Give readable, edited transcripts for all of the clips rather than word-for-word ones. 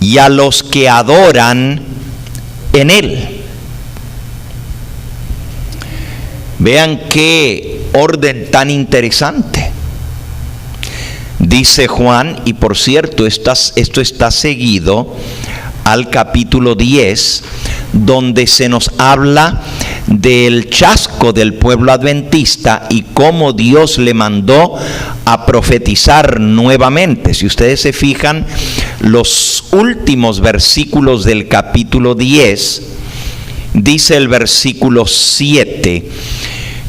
y a los que adoran en él. Vean qué orden tan interesante. Dice Juan, y por cierto, esto está seguido al capítulo 10, donde se nos habla del chasco del pueblo adventista y cómo Dios le mandó a profetizar nuevamente. Si ustedes se fijan, los últimos versículos del capítulo 10, dice el versículo 7,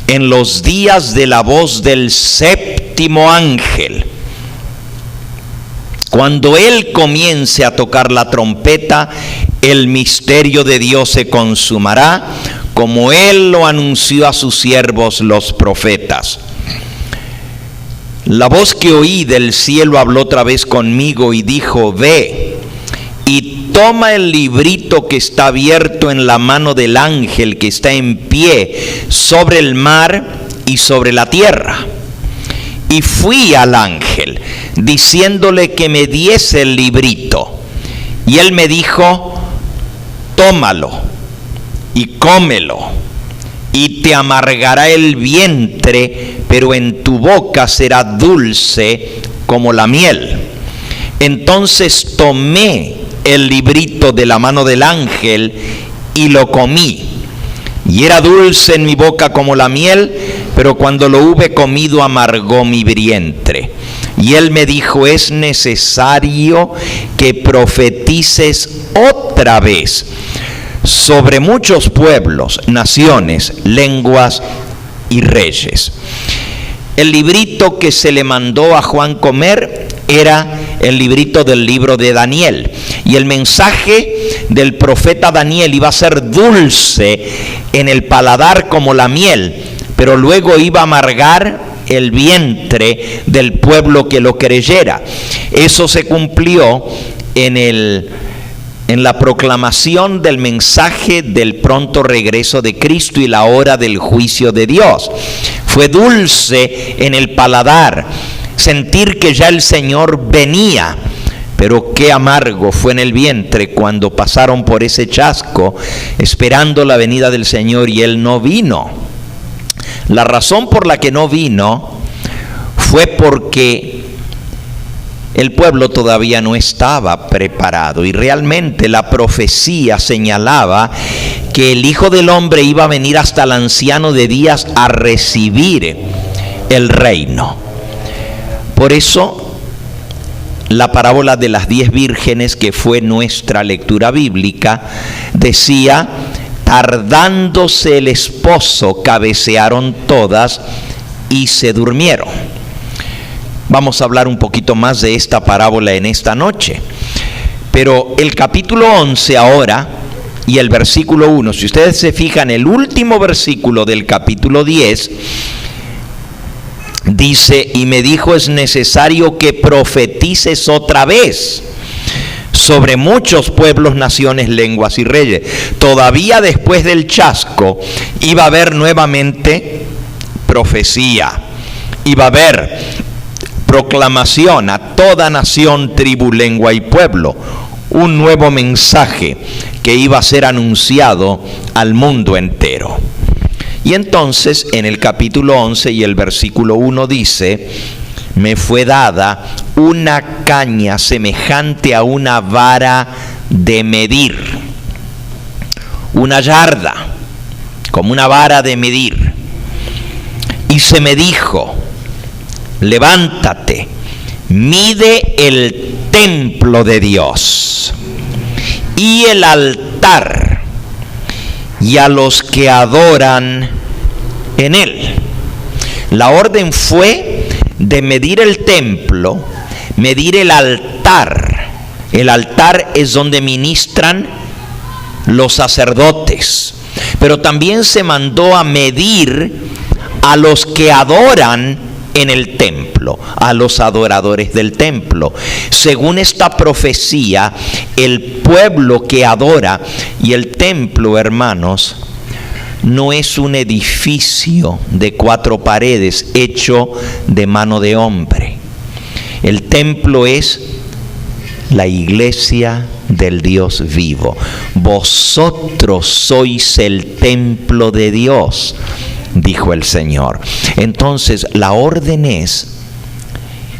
en los días de la voz del séptimo ángel, cuando él comience a tocar la trompeta, el misterio de Dios se consumará, como él lo anunció a sus siervos los profetas. La voz que oí del cielo habló otra vez conmigo y dijo: ve y toma el librito que está abierto en la mano del ángel que está en pie sobre el mar y sobre la tierra. Y fui al ángel, diciéndole que me diese el librito. Y él me dijo: tómalo y cómelo, y te amargará el vientre, pero en tu boca será dulce como la miel. Entonces tomé el librito de la mano del ángel y lo comí. Y era dulce en mi boca como la miel, pero cuando lo hube comido amargó mi vientre. Y él me dijo: es necesario que profetices otra vez sobre muchos pueblos, naciones, lenguas y reyes. El librito que se le mandó a Juan comer era el librito del libro de Daniel. Y el mensaje del profeta Daniel iba a ser dulce en el paladar como la miel, pero luego iba a amargar el vientre del pueblo que lo creyera. Eso se cumplió en la proclamación del mensaje del pronto regreso de Cristo y la hora del juicio de Dios. Fue dulce en el paladar sentir que ya el Señor venía, pero qué amargo fue en el vientre cuando pasaron por ese chasco esperando la venida del Señor y Él no vino. La razón por la que no vino fue porque el pueblo todavía no estaba preparado, y realmente la profecía señalaba que el Hijo del Hombre iba a venir hasta el anciano de días a recibir el reino. Por eso la parábola de las 10 vírgenes, que fue nuestra lectura bíblica, decía: tardándose el esposo, cabecearon todas y se durmieron. Vamos a hablar un poquito más de esta parábola en esta noche. Pero el capítulo 11 ahora y el versículo 1, si ustedes se fijan, el último versículo del capítulo 10 dice: y me dijo: es necesario que profetices otra vez sobre muchos pueblos, naciones, lenguas y reyes. Todavía después del chasco iba a haber nuevamente profecía, iba a haber proclamación a toda nación, tribu, lengua y pueblo, un nuevo mensaje que iba a ser anunciado al mundo entero. Y entonces en el capítulo 11 y el versículo 1 dice: me fue dada una caña semejante a una vara de medir, una yarda, como una vara de medir. Y se me dijo: levántate, mide el templo de Dios y el altar y a los que adoran en él. La orden fue de medir el templo, medir el altar. El altar es donde ministran los sacerdotes, pero también se mandó a medir a los que adoran en el templo, a los adoradores del templo. Según esta profecía, el pueblo que adora, y el templo, hermanos, no es un edificio de 4 paredes hecho de mano de hombre. El templo es la iglesia del Dios vivo. Vosotros sois el templo de Dios, dijo el Señor. Entonces, la orden es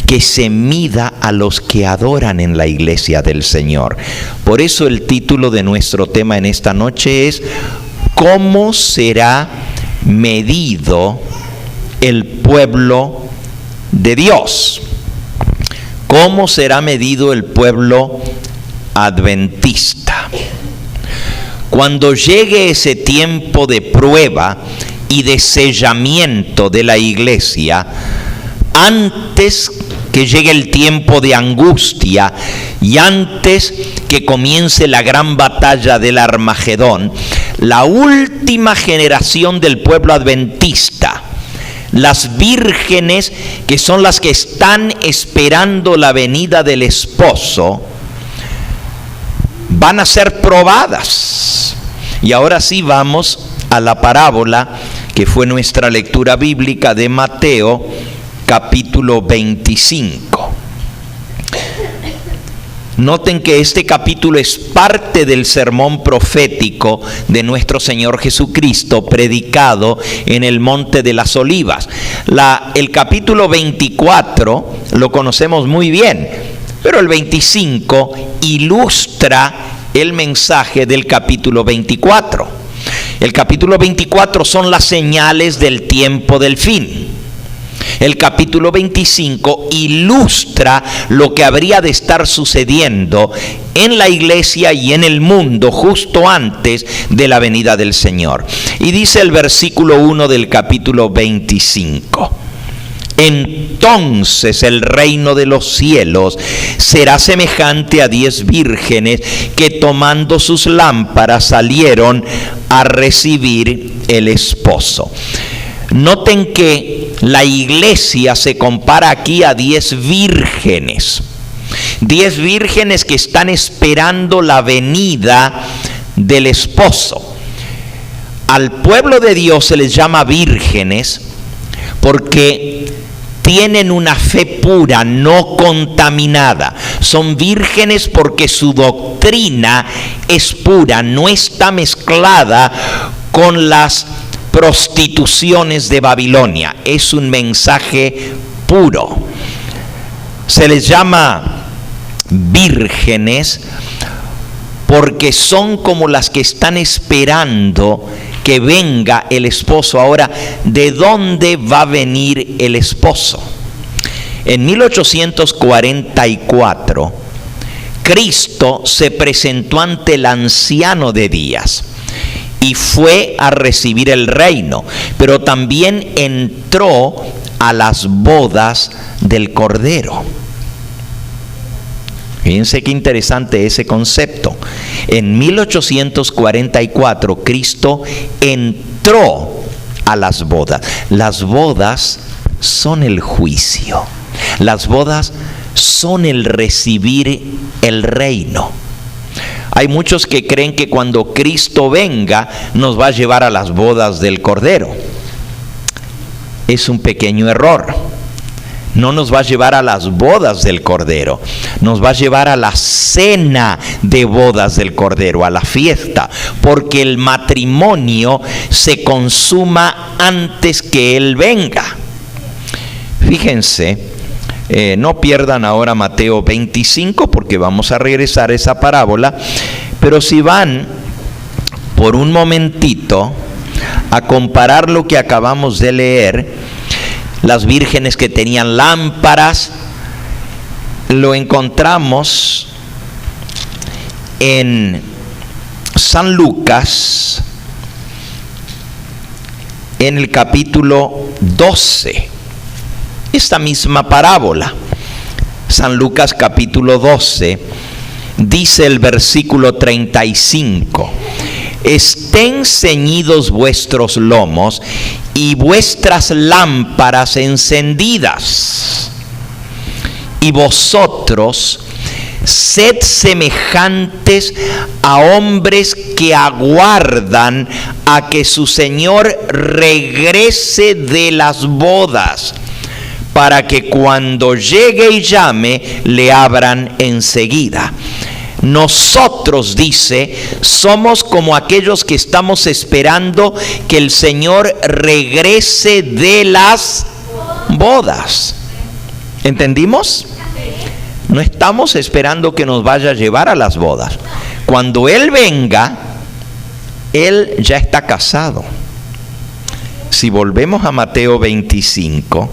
que se mida a los que adoran en la iglesia del Señor. Por eso el título de nuestro tema en esta noche es: ¿cómo será medido el pueblo de Dios? ¿Cómo será medido el pueblo adventista? Cuando llegue ese tiempo de prueba y de sellamiento de la iglesia, antes que llegue el tiempo de angustia y antes que comience la gran batalla del Armagedón, la última generación del pueblo adventista, las vírgenes, que son las que están esperando la venida del esposo, van a ser probadas. Y ahora sí vamos a la parábola que fue nuestra lectura bíblica de Mateo, capítulo 25. Noten que este capítulo es parte del sermón profético de nuestro Señor Jesucristo, predicado en el Monte de las Olivas. El capítulo 24 lo conocemos muy bien, pero el 25 ilustra el mensaje del capítulo 24. El capítulo 24 son las señales del tiempo del fin. El capítulo 25 ilustra lo que habría de estar sucediendo en la iglesia y en el mundo justo antes de la venida del Señor. Y dice el versículo 1 del capítulo 25: entonces el reino de los cielos será semejante a 10 vírgenes que tomando sus lámparas salieron a recibir el esposo. Noten que la iglesia se compara aquí a 10 vírgenes. 10 vírgenes que están esperando la venida del esposo. Al pueblo de Dios se les llama vírgenes porque tienen una fe pura, no contaminada. Son vírgenes porque su doctrina es pura, no está mezclada con las prostituciones de Babilonia. Es un mensaje puro. Se les llama vírgenes porque son como las que están esperando que venga el esposo. Ahora, ¿de dónde va a venir el esposo? En 1844, Cristo se presentó ante el anciano de días y fue a recibir el reino, pero también entró a las bodas del Cordero. Fíjense qué interesante ese concepto. En 1844 Cristo entró a las bodas. Las bodas son el juicio. Las bodas son el recibir el reino. Hay muchos que creen que cuando Cristo venga nos va a llevar a las bodas del Cordero. Es un pequeño error. No nos va a llevar a las bodas del Cordero, nos va a llevar a la cena de bodas del Cordero, a la fiesta, porque el matrimonio se consuma antes que Él venga. Fíjense, no pierdan ahora Mateo 25 porque vamos a regresar a esa parábola, pero si van por un momentito a comparar lo que acabamos de leer, las vírgenes que tenían lámparas, lo encontramos en San Lucas, en el capítulo 12, esta misma parábola. San Lucas capítulo 12, dice el versículo 35: estén ceñidos vuestros lomos y vuestras lámparas encendidas, y vosotros sed semejantes a hombres que aguardan a que su Señor regrese de las bodas, para que cuando llegue y llame, le abran enseguida. Nosotros, dice, somos como aquellos que estamos esperando que el Señor regrese de las bodas. ¿Entendimos? No estamos esperando que nos vaya a llevar a las bodas. Cuando Él venga, Él ya está casado. Si volvemos a Mateo 25,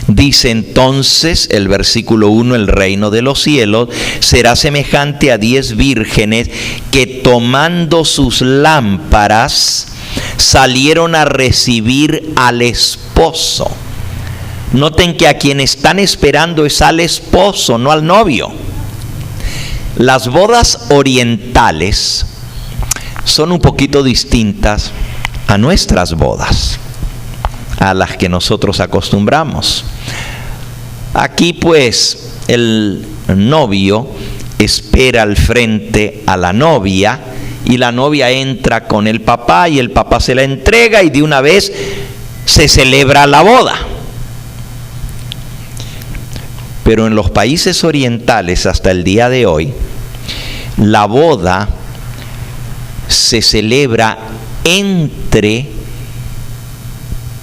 dice entonces el versículo 1, el reino de los cielos será semejante a 10 vírgenes que tomando sus lámparas salieron a recibir al esposo. Noten que a quien están esperando es al esposo, no al novio. Las bodas orientales son un poquito distintas a nuestras bodas, a las que nosotros acostumbramos. Aquí pues el novio espera al frente a la novia y la novia entra con el papá y el papá se la entrega y de una vez se celebra la boda. Pero en los países orientales hasta el día de hoy, la boda se celebra entre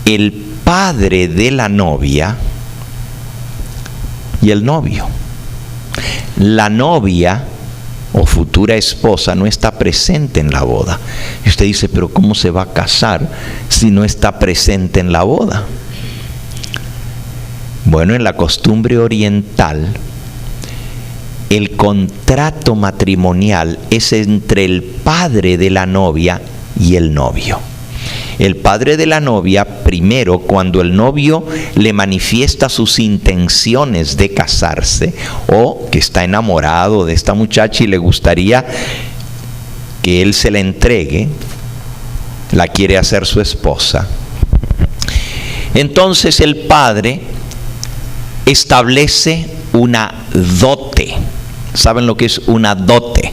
el padre de la novia y el novio. La novia o futura esposa no está presente en la boda. Y usted dice, pero ¿cómo se va a casar si no está presente en la boda? Bueno, en la costumbre oriental, el contrato matrimonial es entre el padre de la novia y el novio. El padre de la novia, primero, cuando el novio le manifiesta sus intenciones de casarse o que está enamorado de esta muchacha y le gustaría que él se la entregue, la quiere hacer su esposa. Entonces el padre establece una dote. ¿Saben lo que es una dote?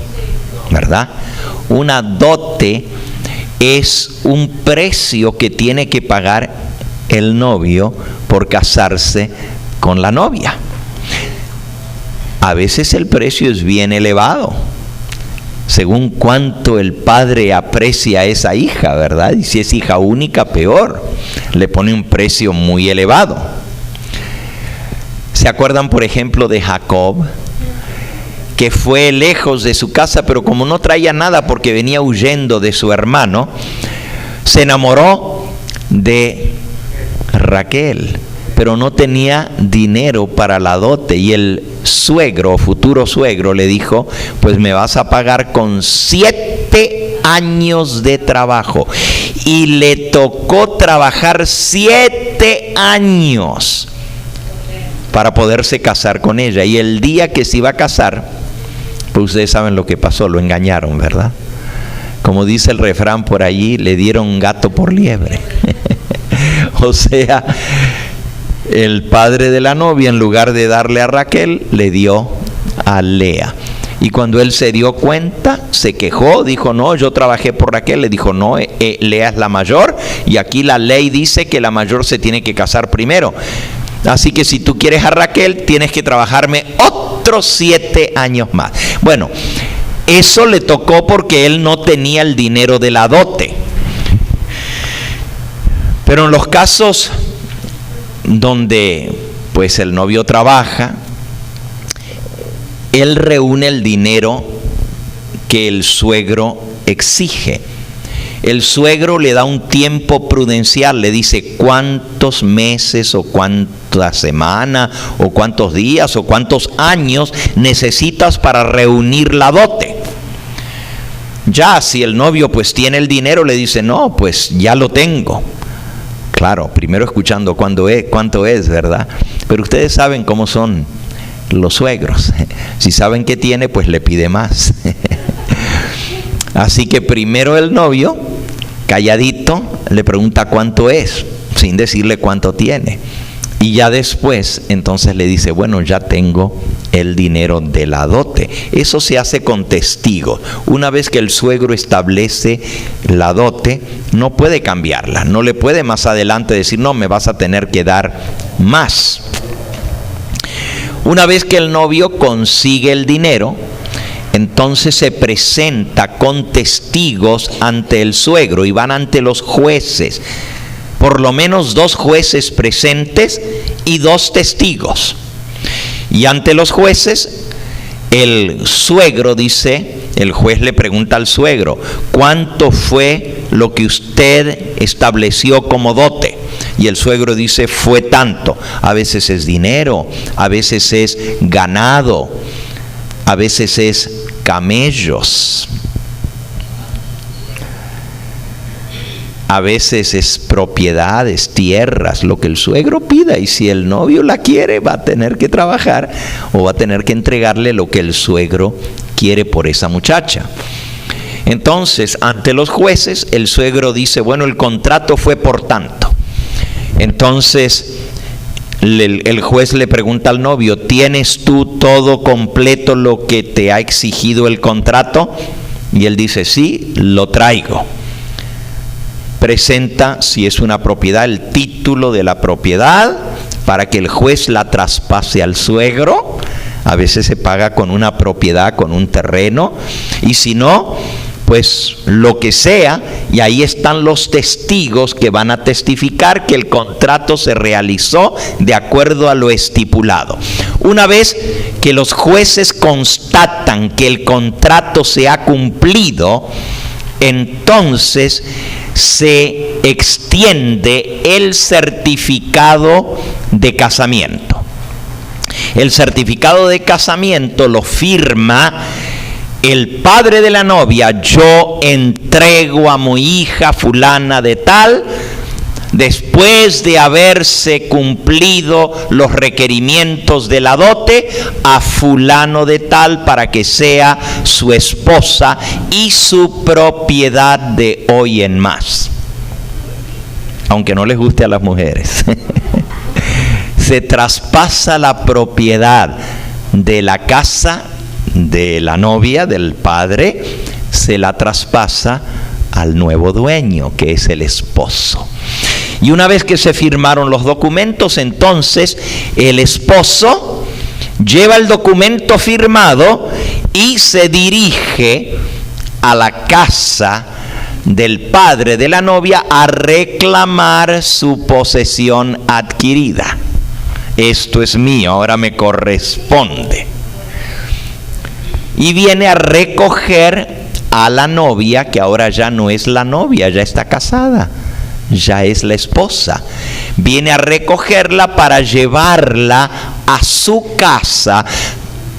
¿Verdad? Una dote es un precio que tiene que pagar el novio por casarse con la novia. A veces el precio es bien elevado, según cuánto el padre aprecia a esa hija, ¿verdad? Y si es hija única, peor, le pone un precio muy elevado. ¿Se acuerdan, por ejemplo, de Jacob? Que fue lejos de su casa, pero como no traía nada porque venía huyendo de su hermano, se enamoró de Raquel, pero no tenía dinero para la dote. Y el suegro, futuro suegro, le dijo, pues me vas a pagar con 7 años de trabajo. Y le tocó trabajar 7 años para poderse casar con ella. Y el día que se iba a casar, pues ustedes saben lo que pasó, lo engañaron, ¿verdad? Como dice el refrán por allí, le dieron gato por liebre. O sea, el padre de la novia, en lugar de darle a Raquel, le dio a Lea. Y cuando él se dio cuenta, se quejó, dijo, no, yo trabajé por Raquel. Le dijo, no, Lea es la mayor, y aquí la ley dice que la mayor se tiene que casar primero. Así que si tú quieres a Raquel, tienes que trabajarme otros 7 años más. Bueno, eso le tocó porque él no tenía el dinero de la dote. Pero en los casos donde pues el novio trabaja, él reúne el dinero que el suegro exige. El suegro le da un tiempo prudencial, le dice cuántos meses o cuántas semanas o cuántos días o cuántos años necesitas para reunir la dote. Ya si el novio pues tiene el dinero, le dice, no, pues ya lo tengo. Claro, primero escuchando cuánto es, ¿verdad? Pero ustedes saben cómo son los suegros. Si saben que tiene, pues le pide más. Así que primero el novio, calladito, le pregunta cuánto es, sin decirle cuánto tiene. Y ya después, entonces le dice, bueno, ya tengo el dinero de la dote. Eso se hace con testigos. Una vez que el suegro establece la dote, no puede cambiarla. No le puede más adelante decir, no, me vas a tener que dar más. Una vez que el novio consigue el dinero, entonces se presenta con testigos ante el suegro y van ante los jueces. Por lo menos 2 jueces presentes y 2 testigos. Y ante los jueces, el suegro dice, el juez le pregunta al suegro, ¿cuánto fue lo que usted estableció como dote? Y el suegro dice, fue tanto. A veces es dinero, a veces es ganado, a veces es camellos, a veces es propiedades, tierras, lo que el suegro pida. Y si el novio la quiere, va a tener que trabajar o va a tener que entregarle lo que el suegro quiere por esa muchacha. Entonces, ante los jueces, el suegro dice, bueno, el contrato fue por tanto. Entonces, el juez le pregunta al novio, ¿tienes tú todo completo lo que te ha exigido el contrato? Y él dice, sí, lo traigo. Presenta, si es una propiedad, el título de la propiedad para que el juez la traspase al suegro. A veces se paga con una propiedad, con un terreno, y si no, pues lo que sea, y ahí están los testigos que van a testificar que el contrato se realizó de acuerdo a lo estipulado. Una vez que los jueces constatan que el contrato se ha cumplido, entonces se extiende el certificado de casamiento. El certificado de casamiento lo firma el padre de la novia. Yo entrego a mi hija fulana de tal, después de haberse cumplido los requerimientos de la dote, a fulano de tal para que sea su esposa y su propiedad de hoy en más. Aunque no les guste a las mujeres. Se traspasa la propiedad de la casa de la novia, del padre, se la traspasa al nuevo dueño, que es el esposo. Y una vez que se firmaron los documentos, entonces el esposo lleva el documento firmado y se dirige a la casa del padre de la novia a reclamar su posesión adquirida. Esto es mío, ahora me corresponde. Y viene a recoger a la novia, que ahora ya no es la novia, ya está casada, ya es la esposa. Viene a recogerla para llevarla a su casa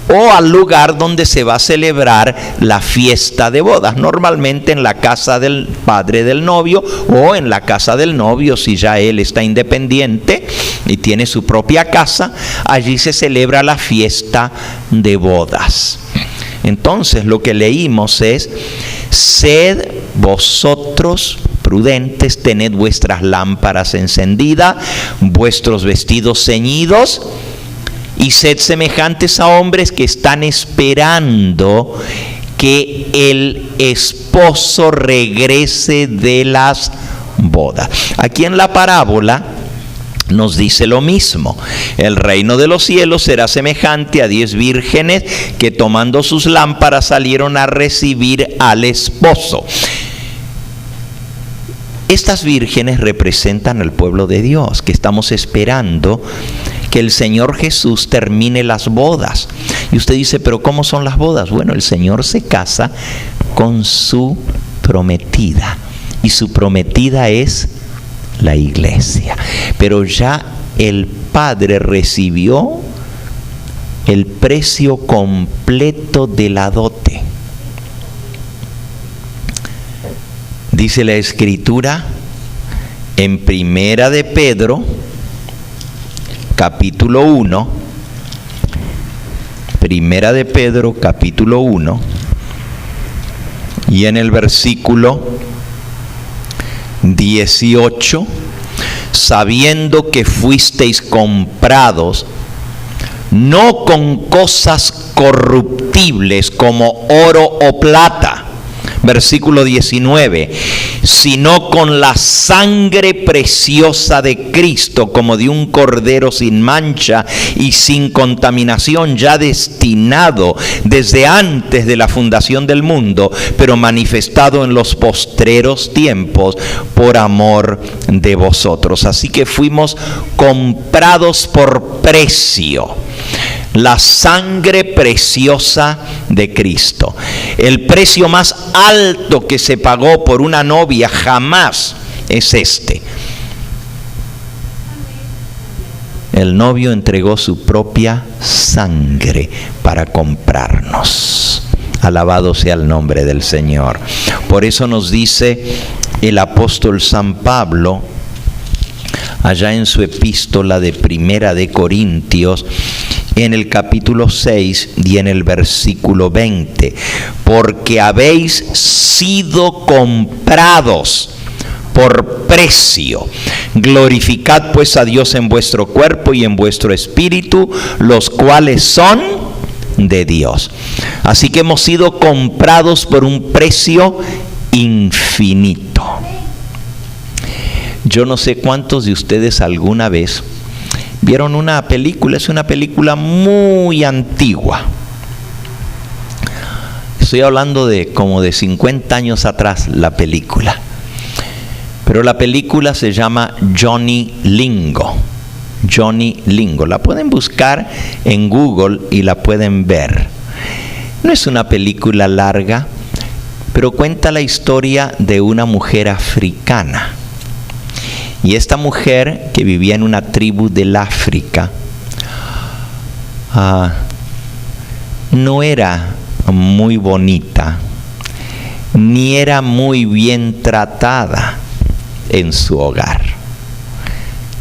o al lugar donde se va a celebrar la fiesta de bodas, normalmente en la casa del padre del novio o en la casa del novio, si ya él está independiente y tiene su propia casa. Allí se celebra la fiesta de bodas. Entonces lo que leímos es, sed vosotros prudentes, tened vuestras lámparas encendidas, vuestros vestidos ceñidos, y sed semejantes a hombres que están esperando que el esposo regrese de las bodas. Aquí en la parábola nos dice lo mismo. El reino de los cielos será semejante a 10 vírgenes que tomando sus lámparas salieron a recibir al esposo. Estas vírgenes representan al pueblo de Dios, que estamos esperando que el Señor Jesús termine las bodas. Y usted dice, ¿pero cómo son las bodas? Bueno, el Señor se casa con su prometida, y su prometida es la iglesia. Pero ya el Padre recibió el precio completo de la dote. Dice la Escritura en Primera de Pedro, capítulo 1, Primera de Pedro, capítulo 1, y en el versículo 18, sabiendo que fuisteis comprados, no con cosas corruptibles como oro o plata, versículo 19, sino con la sangre preciosa de Cristo, como de un cordero sin mancha y sin contaminación, ya destinado desde antes de la fundación del mundo, pero manifestado en los postreros tiempos por amor de vosotros. Así que fuimos comprados por precio. La sangre preciosa de Cristo. El precio más alto que se pagó por una novia jamás es este. El novio entregó su propia sangre para comprarnos. Alabado sea el nombre del Señor. Por eso nos dice el apóstol San Pablo, allá en su epístola de Primera de Corintios, en el capítulo 6 y en el versículo 20, porque habéis sido comprados por precio. Glorificad pues a Dios en vuestro cuerpo y en vuestro espíritu, los cuales son de Dios. Así que hemos sido comprados por un precio infinito. Yo no sé cuántos de ustedes alguna vez vieron una película. Es una película muy antigua. Estoy hablando de como de 50 años atrás la película. Pero la película se llama Johnny Lingo. Johnny Lingo. La pueden buscar en Google y la pueden ver. No es una película larga, pero cuenta la historia de una mujer africana. Y esta mujer, que vivía en una tribu del África, no era muy bonita, ni era muy bien tratada en su hogar.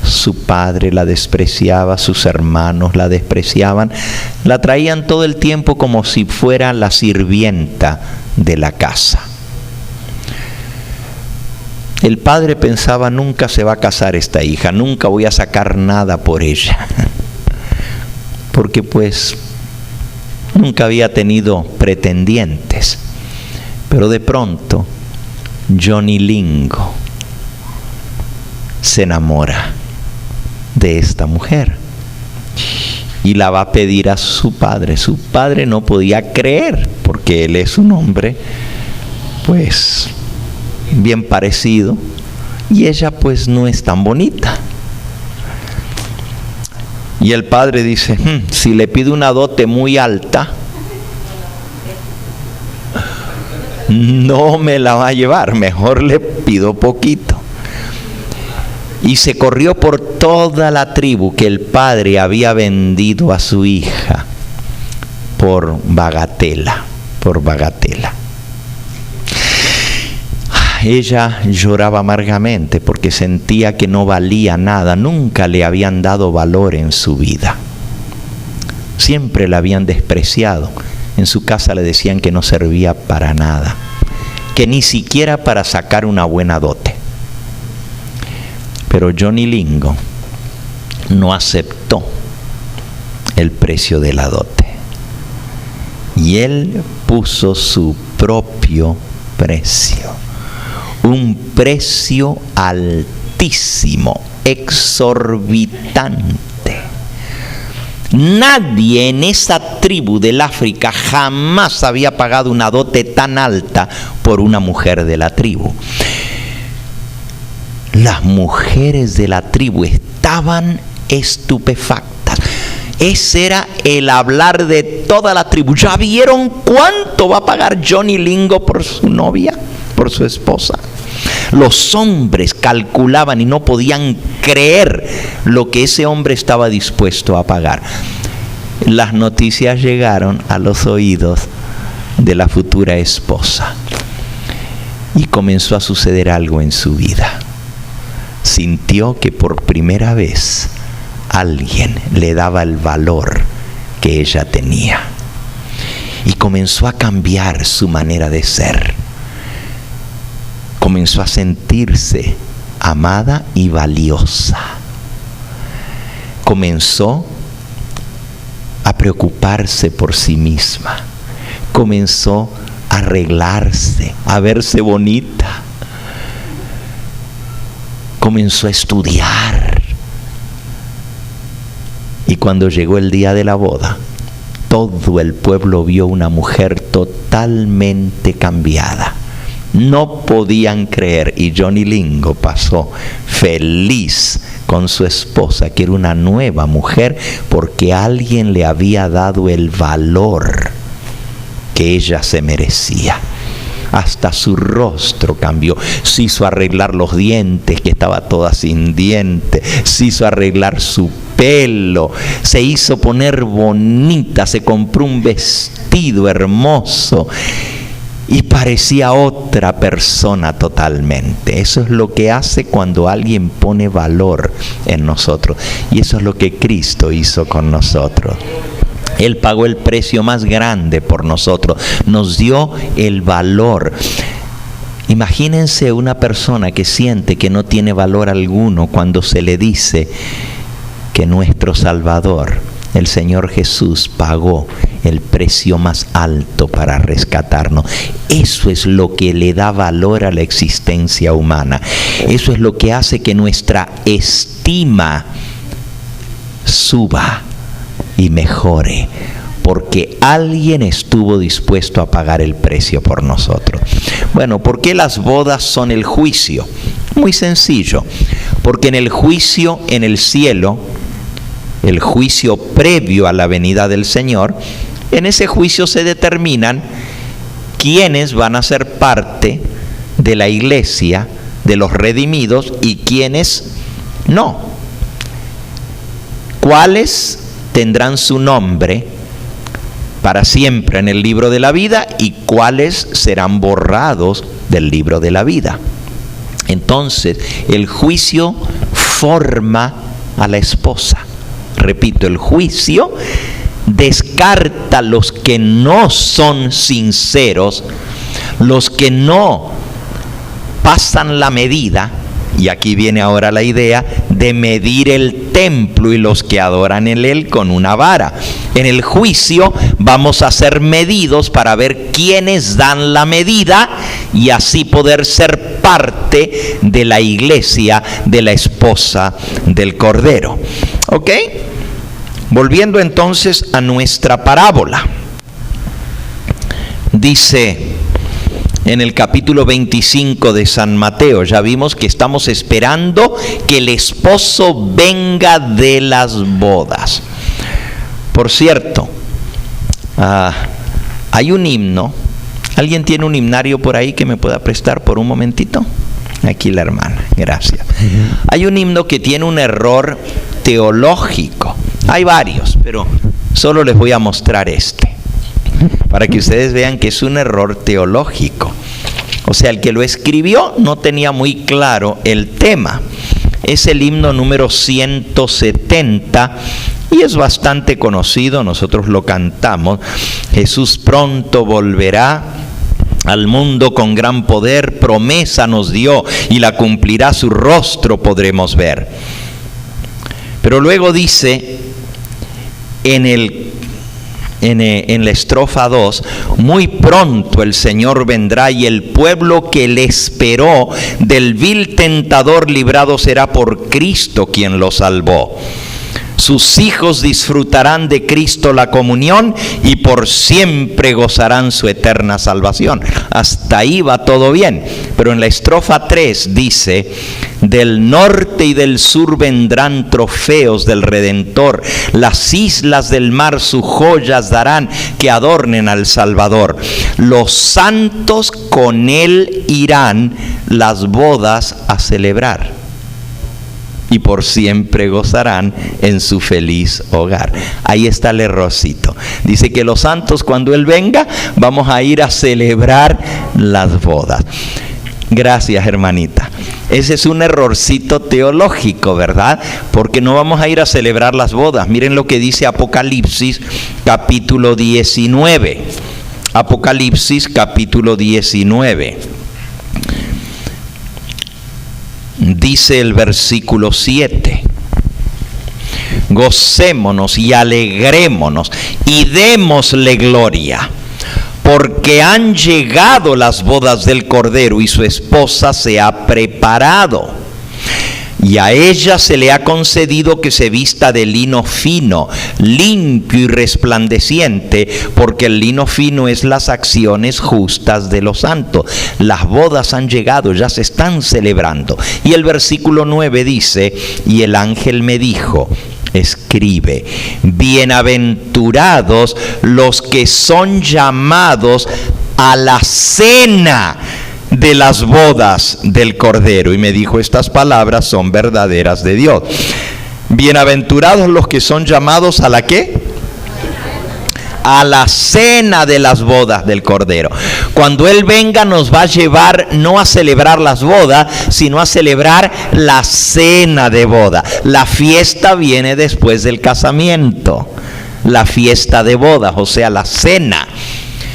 Su padre la despreciaba, sus hermanos la despreciaban, la traían todo el tiempo como si fuera la sirvienta de la casa. El padre pensaba: nunca se va a casar esta hija, nunca voy a sacar nada por ella, porque pues nunca había tenido pretendientes. Pero de pronto Johnny Lingo se enamora de esta mujer y la va a pedir a su padre. Su padre no podía creer, porque él es un hombre pues bien parecido, y ella pues no es tan bonita. Y el padre dice: si le pido una dote muy alta, no me la va a llevar, mejor le pido poquito. Y se corrió por toda la tribu que el padre había vendido a su hija por bagatela, Ella lloraba amargamente porque sentía que no valía nada, nunca le habían dado valor en su vida. Siempre la habían despreciado. En su casa le decían que no servía para nada, que ni siquiera para sacar una buena dote. Pero Johnny Lingo no aceptó el precio de la dote. Y él puso su propio precio. Un precio altísimo, exorbitante. Nadie en esa tribu del África jamás había pagado una dote tan alta por una mujer de la tribu. Las mujeres de la tribu estaban estupefactas. Ese era el hablar de toda la tribu. ¿Ya vieron cuánto va a pagar Johnny Lingo por su novia, por su esposa? Los hombres calculaban y no podían creer lo que ese hombre estaba dispuesto a pagar. Las noticias llegaron a los oídos de la futura esposa y comenzó a suceder algo en su vida. Sintió que por primera vez alguien le daba el valor que ella tenía y comenzó a cambiar su manera de ser. Comenzó a sentirse amada y valiosa. Comenzó a preocuparse por sí misma. Comenzó a arreglarse, a verse bonita. Comenzó a estudiar. Y cuando llegó el día de la boda, todo el pueblo vio una mujer totalmente cambiada. No podían creer, y Johnny Lingo pasó feliz con su esposa, que era una nueva mujer, porque alguien le había dado el valor que ella se merecía. Hasta su rostro cambió. Se hizo arreglar los dientes, que estaba toda sin dientes. Se hizo arreglar su pelo. Se hizo poner bonita. Se compró un vestido hermoso. Y parecía otra persona totalmente. Eso es lo que hace cuando alguien pone valor en nosotros. Y eso es lo que Cristo hizo con nosotros. Él pagó el precio más grande por nosotros. Nos dio el valor. Imagínense una persona que siente que no tiene valor alguno cuando se le dice que nuestro Salvador, el Señor Jesús, pagó el precio más alto para rescatarnos. Eso es lo que le da valor a la existencia humana. Eso es lo que hace que nuestra estima suba y mejore, porque alguien estuvo dispuesto a pagar el precio por nosotros. Bueno, ¿por qué las bodas son el juicio? Muy sencillo, porque en el juicio en el cielo, el juicio previo a la venida del Señor, en ese juicio se determinan quiénes van a ser parte de la iglesia, de los redimidos, y quiénes no. ¿Cuáles tendrán su nombre para siempre en el libro de la vida y cuáles serán borrados del libro de la vida? Entonces, el juicio forma a la esposa. Repito, el juicio descarta los que no son sinceros, los que no pasan la medida. Y aquí viene ahora la idea de medir el templo y los que adoran en él con una vara. En el juicio vamos a ser medidos para ver quiénes dan la medida y así poder ser parte de la iglesia de la esposa del Cordero. ¿Ok? Volviendo entonces a nuestra parábola. Dice en el capítulo 25 de San Mateo, ya vimos que estamos esperando que el esposo venga de las bodas. Por cierto, hay un himno. ¿Alguien tiene un himnario por ahí que me pueda prestar por un momentito? Aquí la hermana, gracias. Hay un himno que tiene un error teológico. Hay varios, pero solo les voy a mostrar este, para que ustedes vean que es un error teológico. O sea, el que lo escribió no tenía muy claro el tema. Es el himno número 170 y es bastante conocido, nosotros lo cantamos. Jesús pronto volverá al mundo con gran poder, promesa nos dio y la cumplirá, su rostro podremos ver. Pero luego dice en la estrofa 2, muy pronto el Señor vendrá y el pueblo que le esperó del vil tentador librado será por Cristo quien lo salvó. Sus hijos disfrutarán de Cristo la comunión y por siempre gozarán su eterna salvación. Hasta ahí va todo bien. Pero en la estrofa 3 dice, del norte y del sur vendrán trofeos del Redentor. Las islas del mar sus joyas darán que adornen al Salvador. Los santos con él irán las bodas a celebrar. Y por siempre gozarán en su feliz hogar. Ahí está el errorcito. Dice que los santos, cuando Él venga, vamos a ir a celebrar las bodas. Gracias, hermanita. Ese es un errorcito teológico, ¿verdad? Porque no vamos a ir a celebrar las bodas. Miren lo que dice Apocalipsis capítulo 19. Apocalipsis capítulo 19. dice el versículo 7. Gocémonos y alegrémonos y démosle gloria, porque han llegado las bodas del Cordero y su esposa se ha preparado. Y a ella se le ha concedido que se vista de lino fino, limpio y resplandeciente, porque el lino fino es las acciones justas de los santos. Las bodas han llegado, ya se están celebrando. Y el versículo 9 dice: y el ángel me dijo, escribe, bienaventurados los que son llamados a la cena de las bodas del Cordero. Y me dijo, estas palabras son verdaderas de Dios. Bienaventurados los que son llamados a la ¿qué? A la cena de las bodas del Cordero. Cuando Él venga nos va a llevar no a celebrar las bodas, sino a celebrar la cena de boda. La fiesta viene después del casamiento. La fiesta de bodas, o sea, la cena.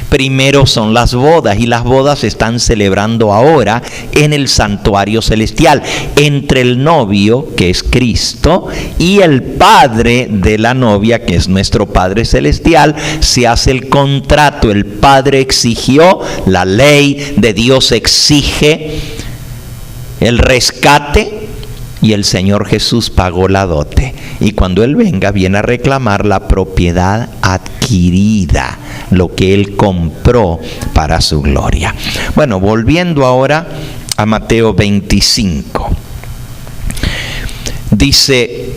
Primero son las bodas, y las bodas se están celebrando ahora en el santuario celestial, entre el novio, que es Cristo, y el padre de la novia, que es nuestro Padre Celestial. Se hace el contrato, el Padre exigió, la ley de Dios exige el rescate, y el Señor Jesús pagó la dote. Y cuando Él venga, viene a reclamar la propiedad adquirida, lo que Él compró para su gloria. Bueno, volviendo ahora a Mateo 25. Dice,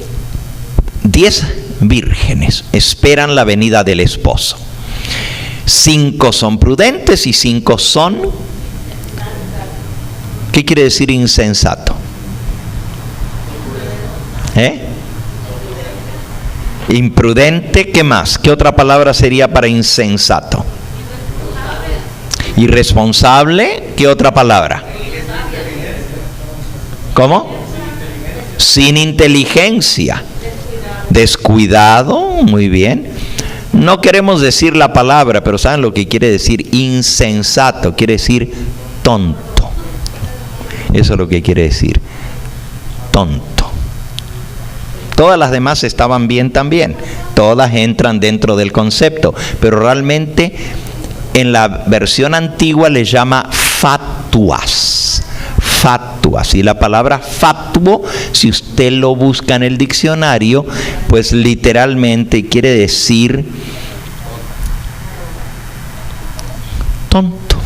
10 vírgenes esperan la venida del esposo. 5 son prudentes y 5 son, ¿qué quiere decir insensato? Imprudente, ¿qué más? ¿Qué otra palabra sería para insensato? Irresponsable, ¿qué otra palabra? ¿Cómo? Sin inteligencia. Descuidado, muy bien. No queremos decir la palabra, pero ¿saben lo que quiere decir? Insensato, quiere decir tonto. Eso es lo que quiere decir, tonto. Todas las demás estaban bien también, todas entran dentro del concepto, pero realmente en la versión antigua le llama fatuas. Fatuas, y la palabra fatuo, si usted lo busca en el diccionario, pues literalmente quiere decir tonto,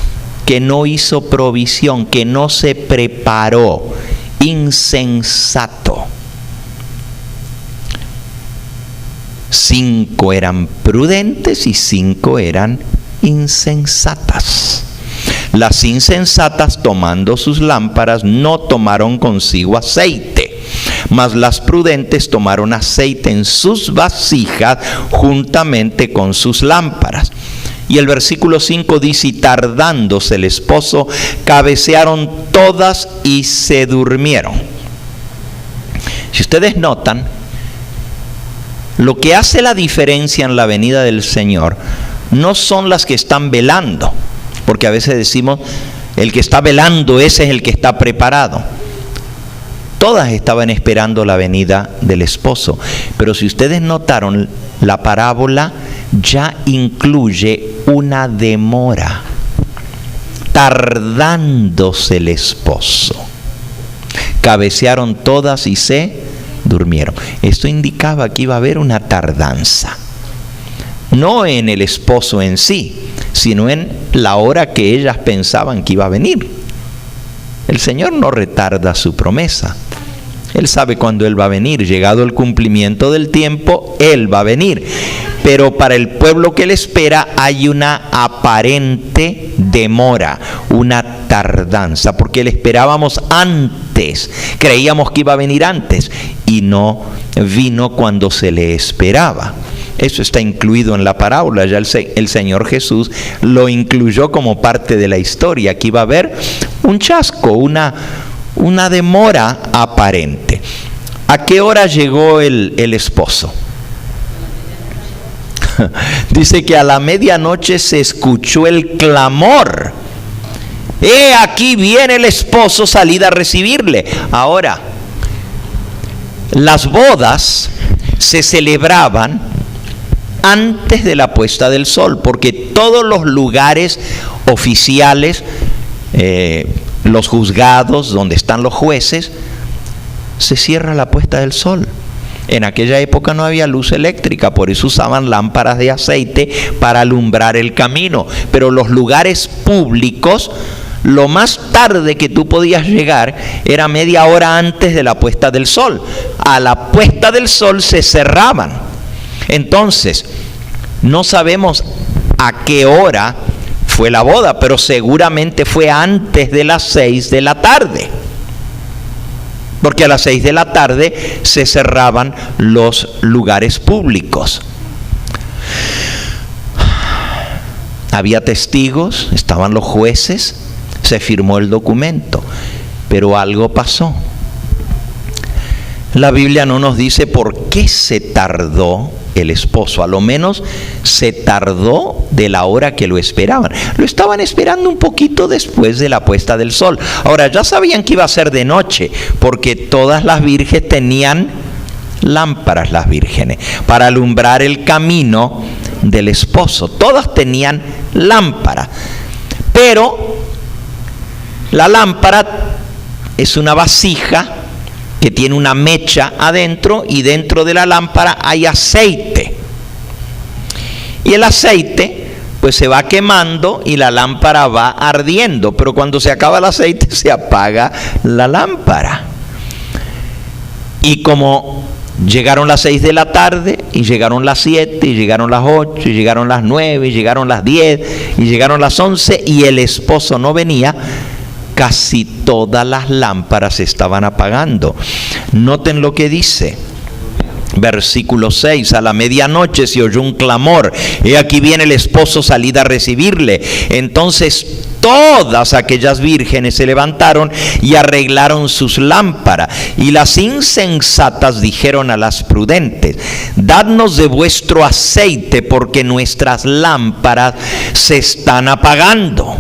que no hizo provisión, que no se preparó, insensato. 5 eran prudentes y 5 eran insensatas. Las insensatas, tomando sus lámparas, no tomaron consigo aceite, mas las prudentes tomaron aceite en sus vasijas juntamente con sus lámparas. Y el versículo 5 dice, y tardándose el esposo, cabecearon todas y se durmieron. Si ustedes notan, lo que hace la diferencia en la venida del Señor no son las que están velando, porque a veces decimos, el que está velando, ese es el que está preparado. Todas estaban esperando la venida del esposo, pero si ustedes notaron, la parábola ya incluye una demora, tardándose el esposo. Cabecearon todas y se durmieron. Esto indicaba que iba a haber una tardanza, no en el esposo en sí, sino en la hora que ellas pensaban que iba a venir. El Señor no retarda su promesa. Él sabe cuándo Él va a venir. Llegado el cumplimiento del tiempo, Él va a venir. Pero para el pueblo que le espera hay una aparente demora, una tardanza, porque le esperábamos antes, creíamos que iba a venir antes, y no vino cuando se le esperaba. Eso está incluido en la parábola, ya el Señor Jesús lo incluyó como parte de la historia. Aquí va a haber un chasco, una demora aparente. ¿A qué hora llegó el esposo? Dice que a la medianoche se escuchó el clamor He aquí viene el esposo, salid a recibirle. Ahora, las bodas se celebraban antes de la puesta del sol, porque todos los lugares oficiales, los juzgados, donde están los jueces, se cierra la puesta del sol. En aquella época no había luz eléctrica, por eso usaban lámparas de aceite para alumbrar el camino. Pero los lugares públicos, lo más tarde que tú podías llegar era media hora antes de la puesta del sol. A la puesta del sol se cerraban. Entonces, no sabemos a qué hora fue la boda, pero seguramente fue antes de las 6 de la tarde. Porque a las 6 de la tarde se cerraban los lugares públicos. Había testigos, estaban los jueces, se firmó el documento, pero algo pasó. La Biblia no nos dice por qué se tardó el esposo. A lo menos se tardó de la hora que lo esperaban. Lo estaban esperando un poquito después de la puesta del sol. Ahora, ya sabían que iba a ser de noche, porque todas las vírgenes tenían lámparas, las vírgenes, para alumbrar el camino del esposo. Todas tenían lámpara. Pero la lámpara es una vasija que tiene una mecha adentro, y dentro de la lámpara hay aceite. Y el aceite pues se va quemando y la lámpara va ardiendo, pero cuando se acaba el aceite se apaga la lámpara. Y como llegaron las 6 de la tarde, y llegaron las 7, y llegaron las 8, y llegaron las 9, y llegaron las 10, y llegaron las 11, y el esposo no venía, casi todas las lámparas se estaban apagando. Noten lo que dice. Versículo 6, a la medianoche se oyó un clamor, he aquí viene el esposo, salid a recibirle. Entonces todas aquellas vírgenes se levantaron y arreglaron sus lámparas. Y las insensatas dijeron a las prudentes, dadnos de vuestro aceite, porque nuestras lámparas se están apagando.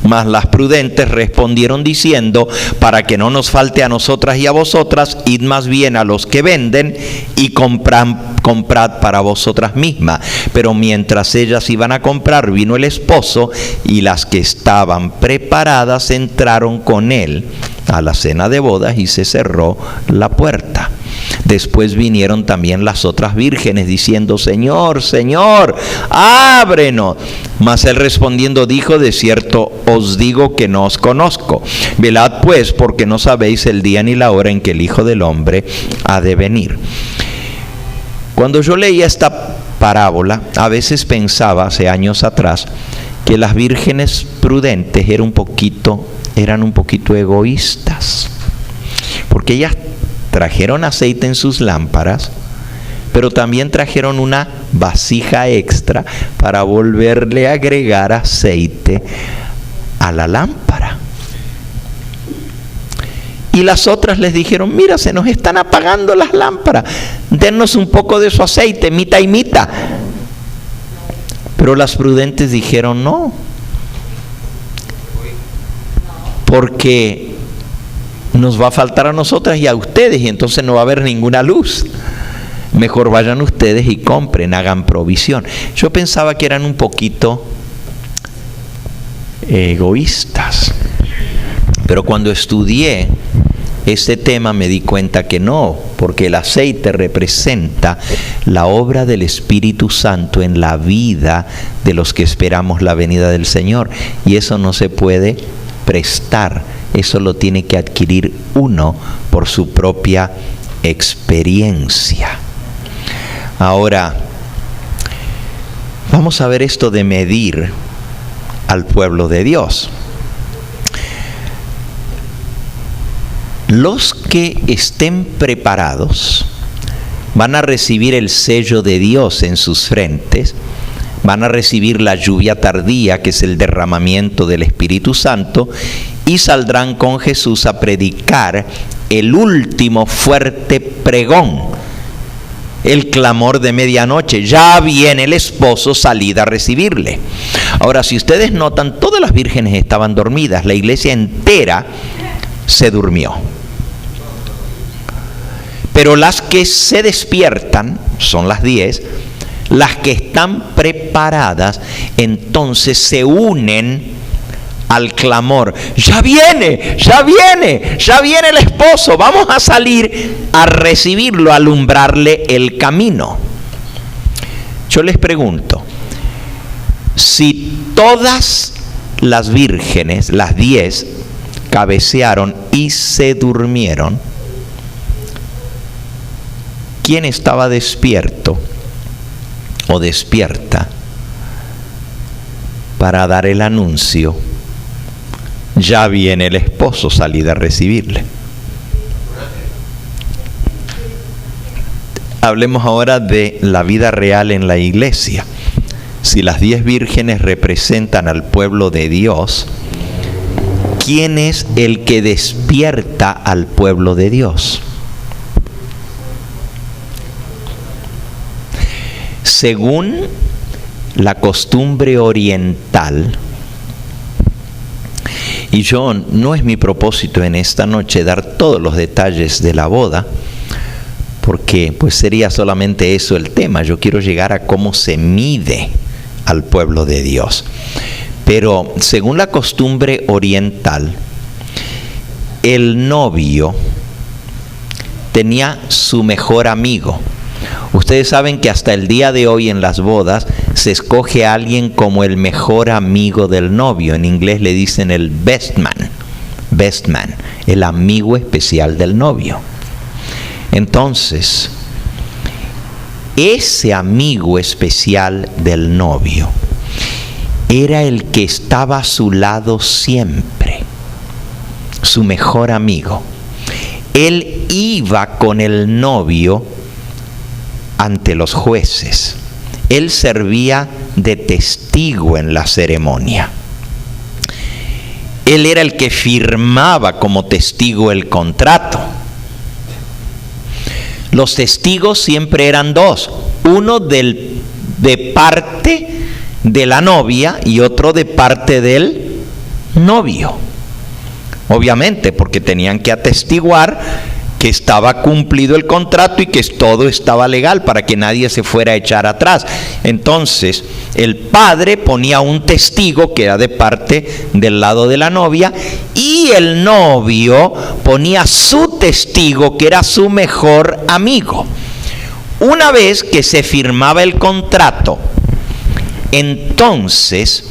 Mas las prudentes respondieron diciendo, para que no nos falte a nosotras y a vosotras, id más bien a los que venden y comprad para vosotras mismas. Pero mientras ellas iban a comprar, vino el esposo, y las que estaban preparadas entraron con él a la cena de bodas, y se cerró la puerta. Después vinieron también las otras vírgenes diciendo, Señor, Señor, ábrenos. Mas él respondiendo dijo, de cierto os digo que no os conozco. Velad pues, porque no sabéis el día ni la hora en que el Hijo del Hombre ha de venir. Cuando yo leía esta parábola, a veces pensaba, hace años atrás, que las vírgenes prudentes eran un poquito egoístas, porque ellas trajeron aceite en sus lámparas, pero también trajeron una vasija extra para volverle a agregar aceite a la lámpara. Y las otras les dijeron, mira, se nos están apagando las lámparas, dennos un poco de su aceite, mitad y mitad. Pero las prudentes dijeron, no, porque nos va a faltar a nosotras y a ustedes, y entonces no va a haber ninguna luz. Mejor vayan ustedes y compren, hagan provisión. Yo pensaba que eran un poquito egoístas, pero cuando estudié este tema me di cuenta que no, porque el aceite representa la obra del Espíritu Santo en la vida de los que esperamos la venida del Señor, y eso no se puede prestar, eso lo tiene que adquirir uno por su propia experiencia. Ahora, vamos a ver esto de medir al pueblo de Dios. Los que estén preparados van a recibir el sello de Dios en sus frentes, van a recibir la lluvia tardía, que es el derramamiento del Espíritu Santo, y saldrán con Jesús a predicar el último fuerte pregón. el clamor de medianoche: ya viene el esposo, salid a recibirle. Ahora, si ustedes notan, todas las vírgenes estaban dormidas, la iglesia entera se durmió. Pero las que se despiertan, son las 10, las que están preparadas, entonces se unen al clamor: ya viene, ya viene, ya viene el esposo, vamos a salir a recibirlo, a alumbrarle el camino. Yo les pregunto, si todas las vírgenes, las 10, cabecearon y se durmieron, ¿quién estaba despierto o despierta para dar el anuncio: ya viene el esposo, salid a recibirle? Hablemos ahora de la vida real en la iglesia. Si las 10 vírgenes representan al pueblo de Dios, ¿quién es el que despierta al pueblo de Dios? Según la costumbre oriental, y yo, no es mi propósito en esta noche dar todos los detalles de la boda, porque pues sería solamente eso el tema. Yo quiero llegar a cómo se mide al pueblo de Dios. Pero según la costumbre oriental, el novio tenía su mejor amigo. Ustedes saben que hasta el día de hoy en las bodas se escoge a alguien como el mejor amigo del novio. En inglés le dicen el best man, el amigo especial del novio. Entonces, ese amigo especial del novio era el que estaba a su lado siempre, su mejor amigo. Él iba con el novio ante los jueces. Él servía de testigo en la ceremonia. Él era el que firmaba como testigo el contrato. Los testigos siempre eran 2, uno de parte de la novia y otro de parte del novio. Obviamente, porque tenían que atestiguar que estaba cumplido el contrato y que todo estaba legal para que nadie se fuera a echar atrás. Entonces, el padre ponía un testigo que era de parte del lado de la novia, y el novio ponía su testigo que era su mejor amigo. Una vez que se firmaba el contrato, entonces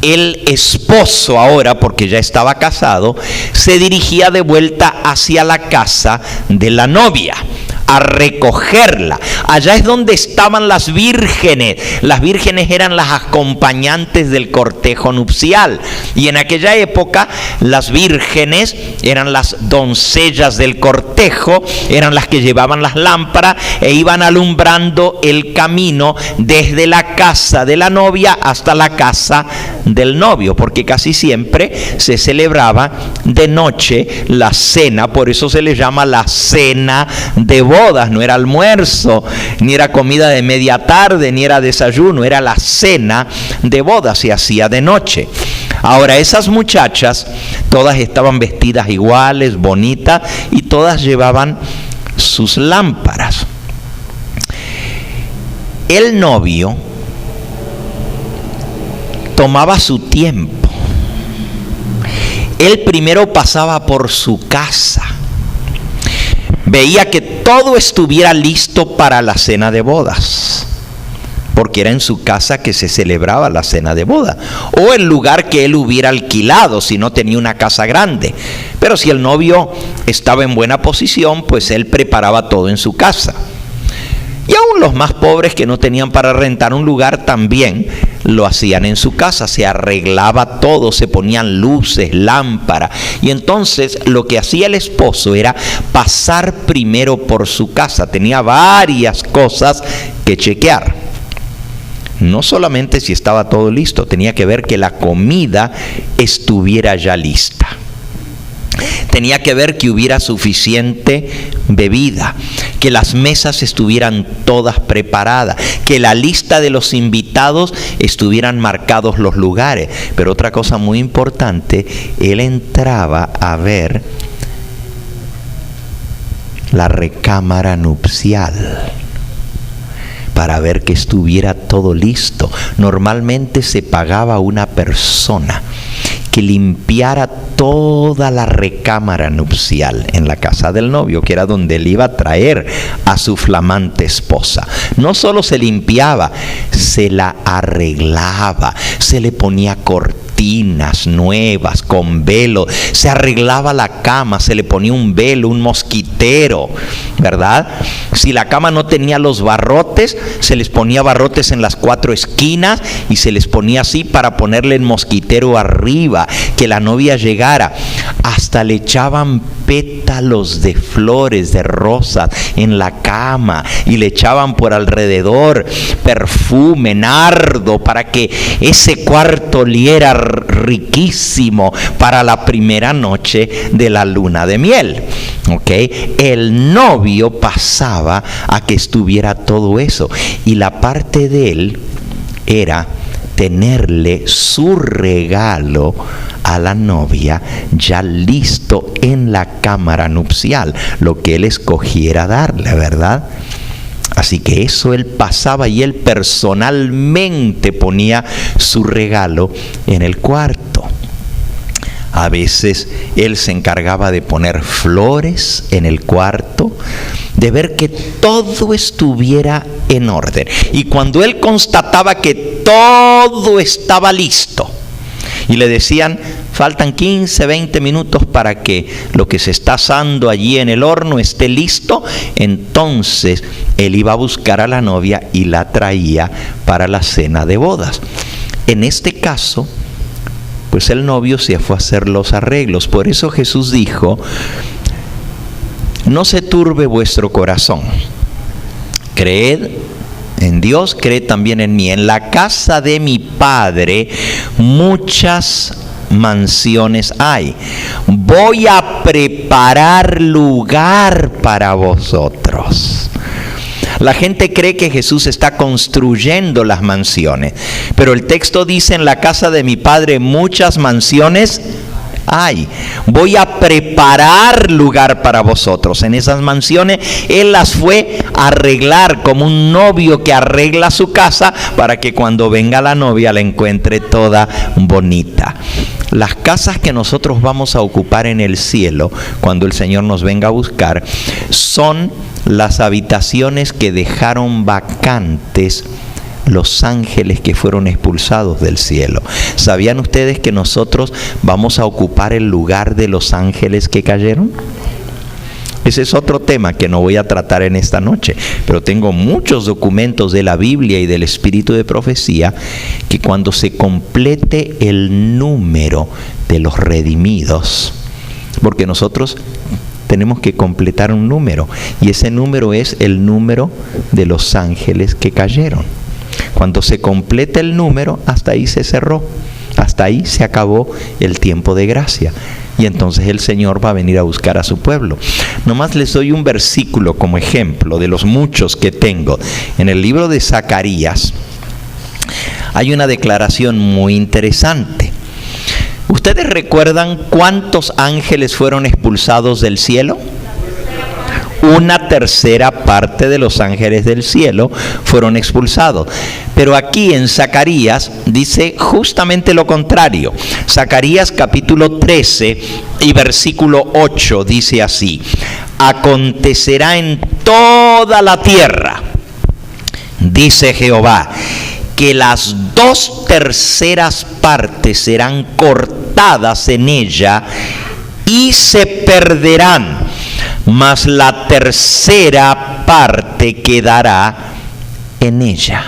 el esposo, ahora porque ya estaba casado, se dirigía de vuelta hacia la casa de la novia a recogerla. Allá es donde estaban las vírgenes. Las vírgenes eran las acompañantes del cortejo nupcial, y en aquella época las vírgenes eran las doncellas del cortejo, eran las que llevaban las lámparas e iban alumbrando el camino desde la casa de la novia hasta la casa del novio, porque casi siempre se celebraba de noche la cena. Por eso se le llama la cena de bodas. No era almuerzo, ni era comida de media tarde, ni era desayuno, era la cena de bodas, se hacía de noche. Ahora, esas muchachas todas estaban vestidas iguales, bonitas, y todas llevaban sus lámparas. El novio tomaba su tiempo. Él primero pasaba por su casa, veía que todo estuviera listo para la cena de bodas, porque era en su casa que se celebraba la cena de boda, o el lugar que él hubiera alquilado si no tenía una casa grande. Pero si el novio estaba en buena posición, pues él preparaba todo en su casa. Y aún los más pobres que no tenían para rentar un lugar también lo hacían en su casa. Se arreglaba todo, se ponían luces, lámparas. Y entonces lo que hacía el esposo era pasar primero por su casa. Tenía varias cosas que chequear. No solamente si estaba todo listo, tenía que ver que la comida estuviera ya lista. Tenía que ver que hubiera suficiente bebida, que las mesas estuvieran todas preparadas, que la lista de los invitados estuvieran marcados los lugares. Pero otra cosa muy importante, él entraba a ver la recámara nupcial para ver que estuviera todo listo. Normalmente se pagaba a una persona que limpiara toda la recámara nupcial en la casa del novio, que era donde él iba a traer a su flamante esposa. No solo se limpiaba, se la arreglaba, se le ponía cortinas nuevas con velo, se arreglaba la cama, se le ponía un velo, un mosquitero, ¿verdad? Si la cama no tenía los barrotes, se les ponía barrotes en las 4 esquinas y se les ponía así para ponerle el mosquitero arriba, que la novia llegara. Hasta le echaban pétalos de flores, de rosas en la cama, y le echaban por alrededor perfume, nardo, para que ese cuarto oliera riquísimo para la primera noche de la luna de miel. ¿Okay? El novio pasaba a que estuviera todo eso, y la parte de él era tenerle su regalo a la novia ya listo en la cámara nupcial, lo que él escogiera darle, ¿verdad? Así que eso él pasaba y él personalmente ponía su regalo en el cuarto. A veces él se encargaba de poner flores en el cuarto, de ver que todo estuviera en orden. Y cuando él constataba que todo estaba listo, y le decían, faltan 15, 20 minutos para que lo que se está asando allí en el horno esté listo, entonces él iba a buscar a la novia y la traía para la cena de bodas. En este caso, pues el novio se fue a hacer los arreglos. Por eso Jesús dijo, no se turbe vuestro corazón. Creed en Dios, creed también en mí. En la casa de mi Padre muchas mansiones hay. Voy a preparar lugar para vosotros. La gente cree que Jesús está construyendo las mansiones, pero el texto dice, en la casa de mi Padre muchas mansiones hay. Voy a preparar lugar para vosotros. En esas mansiones Él las fue a arreglar, como un novio que arregla su casa para que cuando venga la novia la encuentre toda bonita. Las casas que nosotros vamos a ocupar en el cielo, cuando el Señor nos venga a buscar, son las habitaciones que dejaron vacantes los ángeles que fueron expulsados del cielo. ¿Sabían ustedes que nosotros vamos a ocupar el lugar de los ángeles que cayeron? Ese es otro tema que no voy a tratar en esta noche, pero tengo muchos documentos de la Biblia y del Espíritu de Profecía que cuando se complete el número de los redimidos, porque nosotros tenemos que completar un número, y ese número es el número de los ángeles que cayeron. Cuando se complete el número, hasta ahí se cerró, hasta ahí se acabó el tiempo de gracia, y entonces el Señor va a venir a buscar a su pueblo. Nomás les doy un versículo como ejemplo de los muchos que tengo. En el libro de Zacarías hay una declaración muy interesante. ¿Ustedes recuerdan cuántos ángeles fueron expulsados del cielo? 1/3 parte de los ángeles del cielo fueron expulsados. Pero aquí en Zacarías dice justamente lo contrario. Zacarías capítulo 13 y versículo 8 dice así: acontecerá en toda la tierra, dice Jehová, que las 2/3 partes serán cortadas en ella y se perderán, mas la 1/3 parte quedará en ella.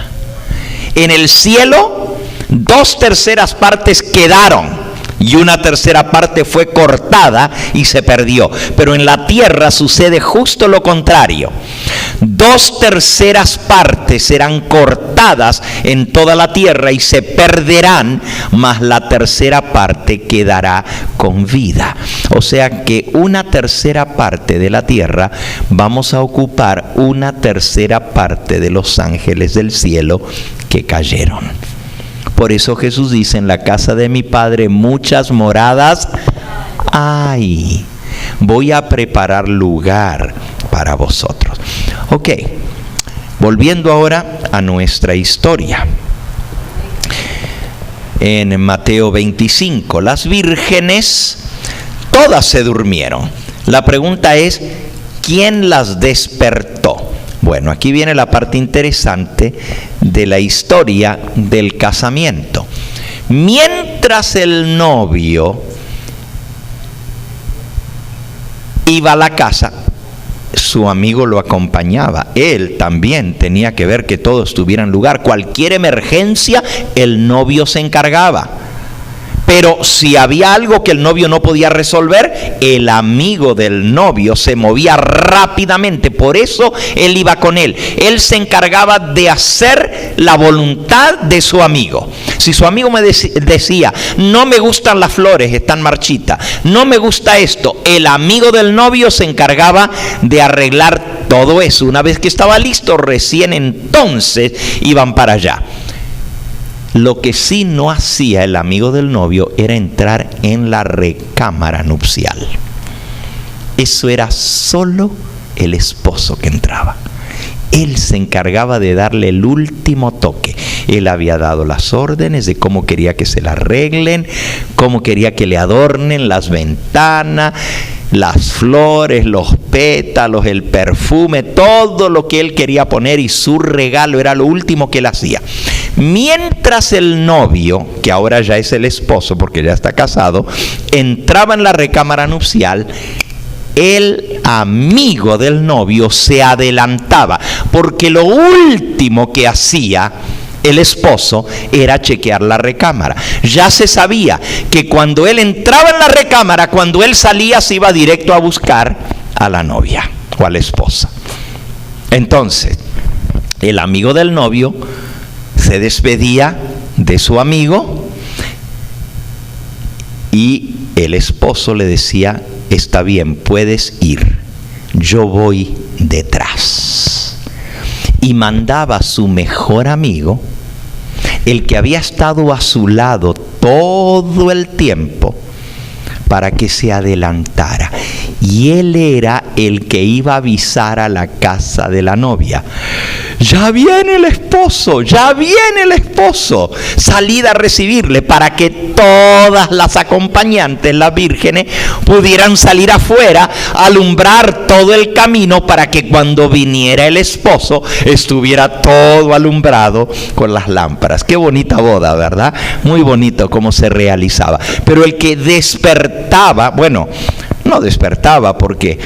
En el cielo 2/3 partes quedaron y 1/3 parte fue cortada y se perdió. Pero en la tierra sucede justo lo contrario. 2/3 partes serán cortadas en toda la tierra y se perderán, mas la 1/3 parte quedará con vida. O sea que 1/3 parte de la tierra vamos a ocupar 1/3 parte de los ángeles del cielo que cayeron. Por eso Jesús dice: en la casa de mi Padre muchas moradas hay. Voy a preparar lugar para vosotros. Ok, volviendo ahora a nuestra historia. En Mateo 25, las vírgenes todas se durmieron. La pregunta es: ¿quién las despertó? Bueno, aquí viene la parte interesante de la historia del casamiento. Mientras el novio iba a la casa, su amigo lo acompañaba. Él también tenía que ver que todo estuviera en lugar. Cualquier emergencia, el novio se encargaba. Pero si había algo que el novio no podía resolver, el amigo del novio se movía rápidamente. Por eso él iba con él. Él se encargaba de hacer la voluntad de su amigo. Si su amigo me decía: no me gustan las flores, están marchitas, no me gusta esto, el amigo del novio se encargaba de arreglar todo eso. Una vez que estaba listo, recién entonces iban para allá. Lo que sí no hacía el amigo del novio era entrar en la recámara nupcial. Eso era solo el esposo que entraba. Él se encargaba de darle el último toque. Él había dado las órdenes de cómo quería que se la arreglen, cómo quería que le adornen las ventanas, las flores, los pétalos, el perfume, todo lo que él quería poner, y su regalo era lo último que él hacía. Mientras el novio, que ahora ya es el esposo porque ya está casado, entraba en la recámara nupcial, el amigo del novio se adelantaba, porque lo último que hacía el esposo era chequear la recámara. Ya se sabía que cuando él entraba en la recámara, cuando él salía, se iba directo a buscar a la novia o a la esposa. Entonces, el amigo del novio se despedía de su amigo y el esposo le decía: está bien, puedes ir, yo voy detrás. Y mandaba a su mejor amigo, el que había estado a su lado todo el tiempo, para que se adelantara. Y él era el que iba a avisar a la casa de la novia: ya viene el esposo, ya viene el esposo. Salid a recibirle, para que todas las acompañantes, las vírgenes, pudieran salir afuera, alumbrar todo el camino, para que cuando viniera el esposo estuviera todo alumbrado con las lámparas. Qué bonita boda, ¿verdad? Muy bonito cómo se realizaba. Pero el que despertaba, bueno, no despertaba, porque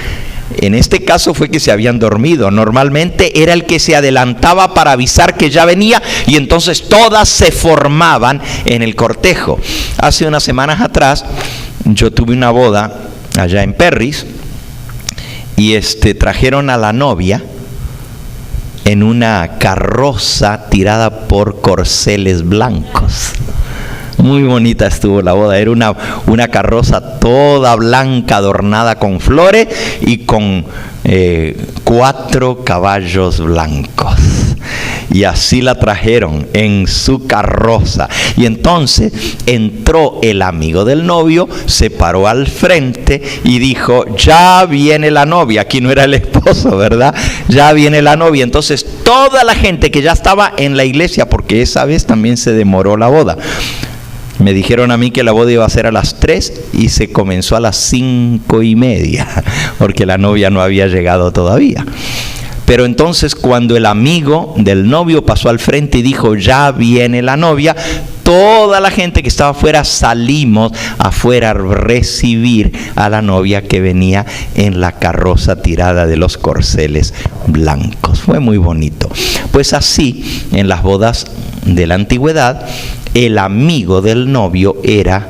en este caso fue que se habían dormido. Normalmente era el que se adelantaba para avisar que ya venía, y entonces todas se formaban en el cortejo. Hace unas semanas atrás yo tuve una boda allá en Perris, y trajeron a la novia en una carroza tirada por corceles blancos. Muy bonita estuvo la boda. Era una carroza toda blanca, adornada con flores y con 4 caballos blancos. Y así la trajeron en su carroza. Y entonces entró el amigo del novio, se paró al frente y dijo: ya viene la novia. Aquí no era el esposo, ¿verdad? Ya viene la novia. Entonces toda la gente que ya estaba en la iglesia, porque esa vez también se demoró la boda, me dijeron a mí que la boda iba a ser a las 3 y se comenzó a las 5:30, porque la novia no había llegado todavía. Pero entonces, cuando el amigo del novio pasó al frente y dijo: ya viene la novia, toda la gente que estaba afuera salimos afuera a recibir a la novia que venía en la carroza tirada de los corceles blancos. Fue muy bonito. Pues así, en las bodas de la antigüedad, el amigo del novio era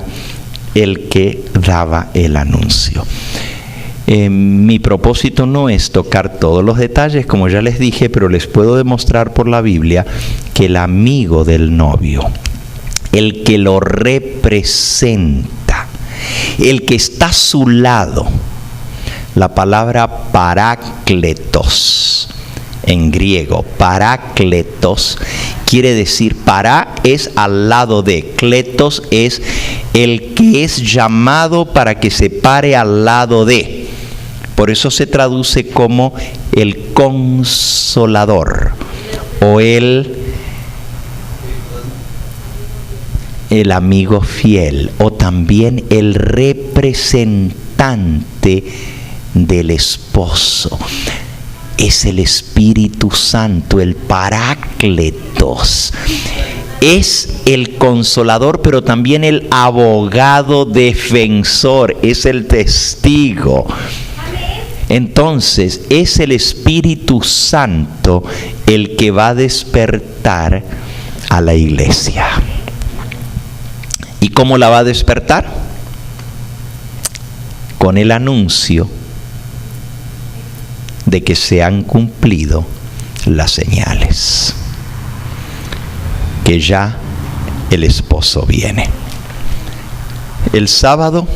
el que daba el anuncio. Mi propósito no es tocar todos los detalles, como ya les dije, pero les puedo demostrar por la Biblia que el amigo del novio, el que lo representa, el que está a su lado, la palabra parácletos en griego, parácletos, quiere decir, para es al lado de, kletos es el que es llamado para que se pare al lado de. Por eso se traduce como el consolador o el amigo fiel, o también el representante del esposo. Es el Espíritu Santo, el Parácletos. Es el consolador, pero también el abogado defensor, es el testigo. Entonces, es el Espíritu Santo el que va a despertar a la iglesia. ¿Y cómo la va a despertar? Con el anuncio de que se han cumplido las señales, que ya el esposo viene. El sábado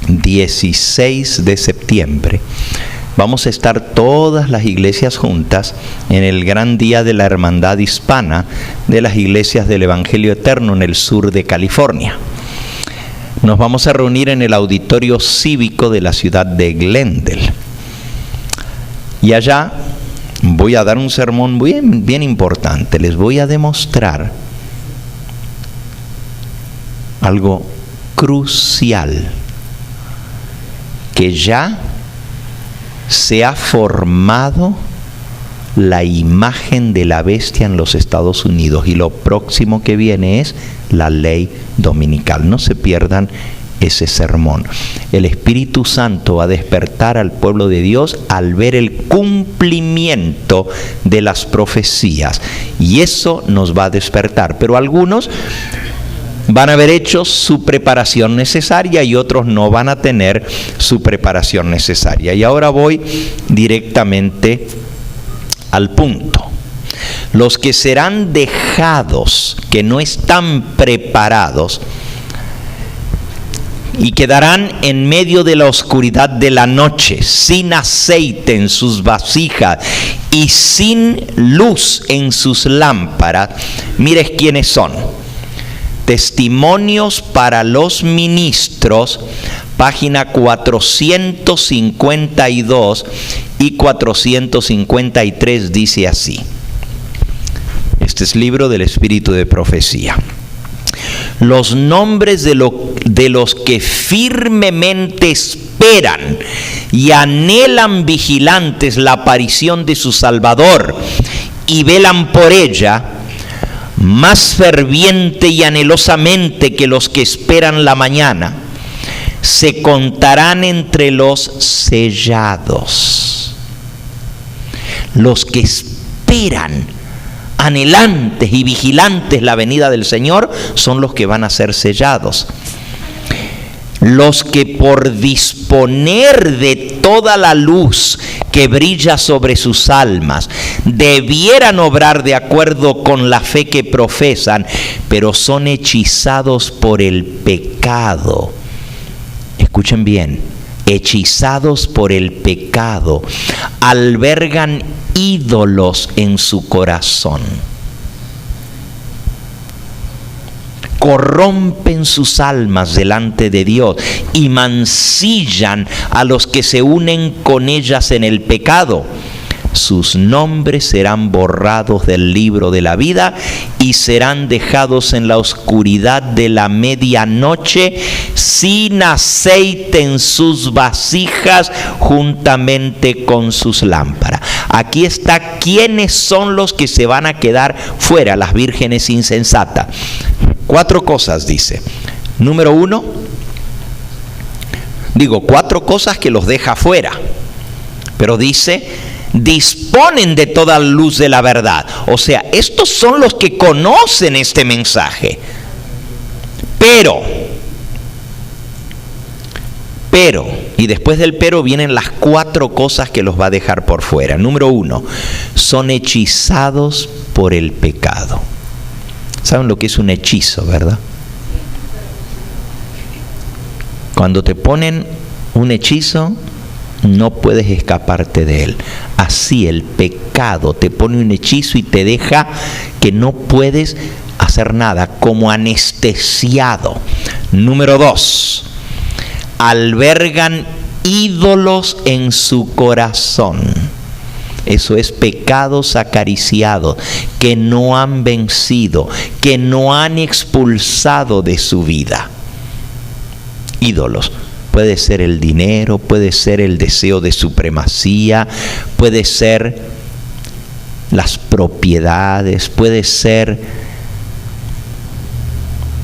16 de septiembre vamos a estar todas las iglesias juntas en el gran día de la hermandad hispana de las iglesias del Evangelio Eterno en el sur de California. Nos vamos a reunir en el auditorio cívico de la ciudad de Glendale. Y allá voy a dar un sermón bien importante. Les voy a demostrar algo crucial, que ya se ha formado la imagen de la bestia en los Estados Unidos, y lo próximo que viene es la ley dominical. No se pierdan ese sermón. El Espíritu Santo va a despertar al pueblo de Dios al ver el cumplimiento de las profecías, y eso nos va a despertar. Pero algunos van a haber hecho su preparación necesaria y otros no van a tener su preparación necesaria. Y ahora voy directamente al punto. Los que serán dejados, que no están preparados, y quedarán en medio de la oscuridad de la noche, sin aceite en sus vasijas y sin luz en sus lámparas. Mires quiénes son. Testimonios para los ministros, página 452 y 453, dice así. Este es libro del Espíritu de Profecía. Los nombres de los que firmemente esperan y anhelan vigilantes la aparición de su Salvador y velan por ella más ferviente y anhelosamente que los que esperan la mañana, se contarán entre los sellados. Los que esperan, anhelantes y vigilantes la venida del Señor, son los que van a ser sellados. Los que por disponer de toda la luz que brilla sobre sus almas debieran obrar de acuerdo con la fe que profesan, pero son hechizados por el pecado. Escuchen bien, hechizados por el pecado, albergan ídolos en su corazón, corrompen sus almas delante de Dios y mancillan a los que se unen con ellas en el pecado. Sus nombres serán borrados del libro de la vida y serán dejados en la oscuridad de la medianoche, sin aceite en sus vasijas, juntamente con sus lámparas. Aquí está quiénes son los que se van a quedar fuera, las vírgenes insensatas. 4 cosas dice. Número 1, 4 cosas que los deja fuera, pero dice: disponen de toda luz de la verdad. O sea, estos son los que conocen este mensaje. Pero Pero, y después del pero vienen las 4 cosas que los va a dejar por fuera. Número 1, son hechizados por el pecado. ¿Saben lo que es un hechizo, verdad? Cuando te ponen un hechizo, no puedes escaparte de él. Así el pecado te pone un hechizo y te deja que no puedes hacer nada, como anestesiado. Número 2, albergan ídolos en su corazón. Eso es pecados acariciados, que no han vencido, que no han expulsado de su vida. Ídolos. Puede ser el dinero, puede ser el deseo de supremacía, puede ser las propiedades, puede ser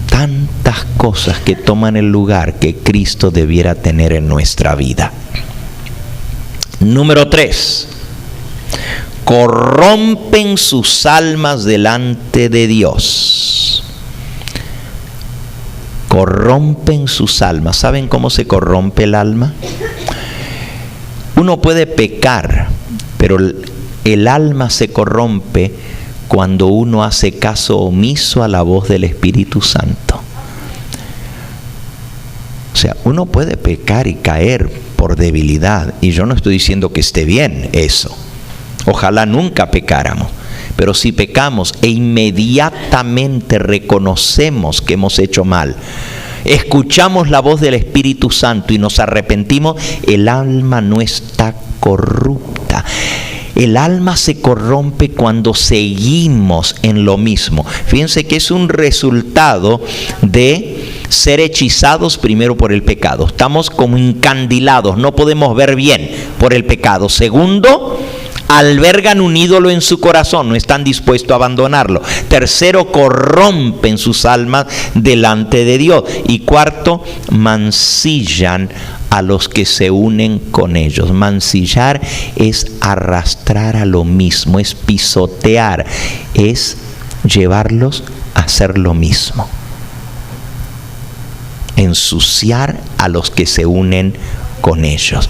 tantas cosas que toman el lugar que Cristo debiera tener en nuestra vida. Número 3, corrompen sus almas delante de Dios. Corrompen sus almas. ¿Saben cómo se corrompe el alma? Uno puede pecar, pero el alma se corrompe cuando uno hace caso omiso a la voz del Espíritu Santo. O sea, uno puede pecar y caer por debilidad, y yo no estoy diciendo que esté bien eso. Ojalá nunca pecáramos. Pero si pecamos e inmediatamente reconocemos que hemos hecho mal, escuchamos la voz del Espíritu Santo y nos arrepentimos, el alma no está corrupta. El alma se corrompe cuando seguimos en lo mismo. Fíjense que es un resultado de ser hechizados primero por el pecado. Estamos como encandilados, no podemos ver bien por el pecado. Segundo, albergan un ídolo en su corazón, no están dispuestos a abandonarlo. Tercero, corrompen sus almas delante de Dios. Y cuarto, mancillan a los que se unen con ellos. Mancillar es arrastrar a lo mismo, es pisotear, es llevarlos a hacer lo mismo. Ensuciar a los que se unen con ellos.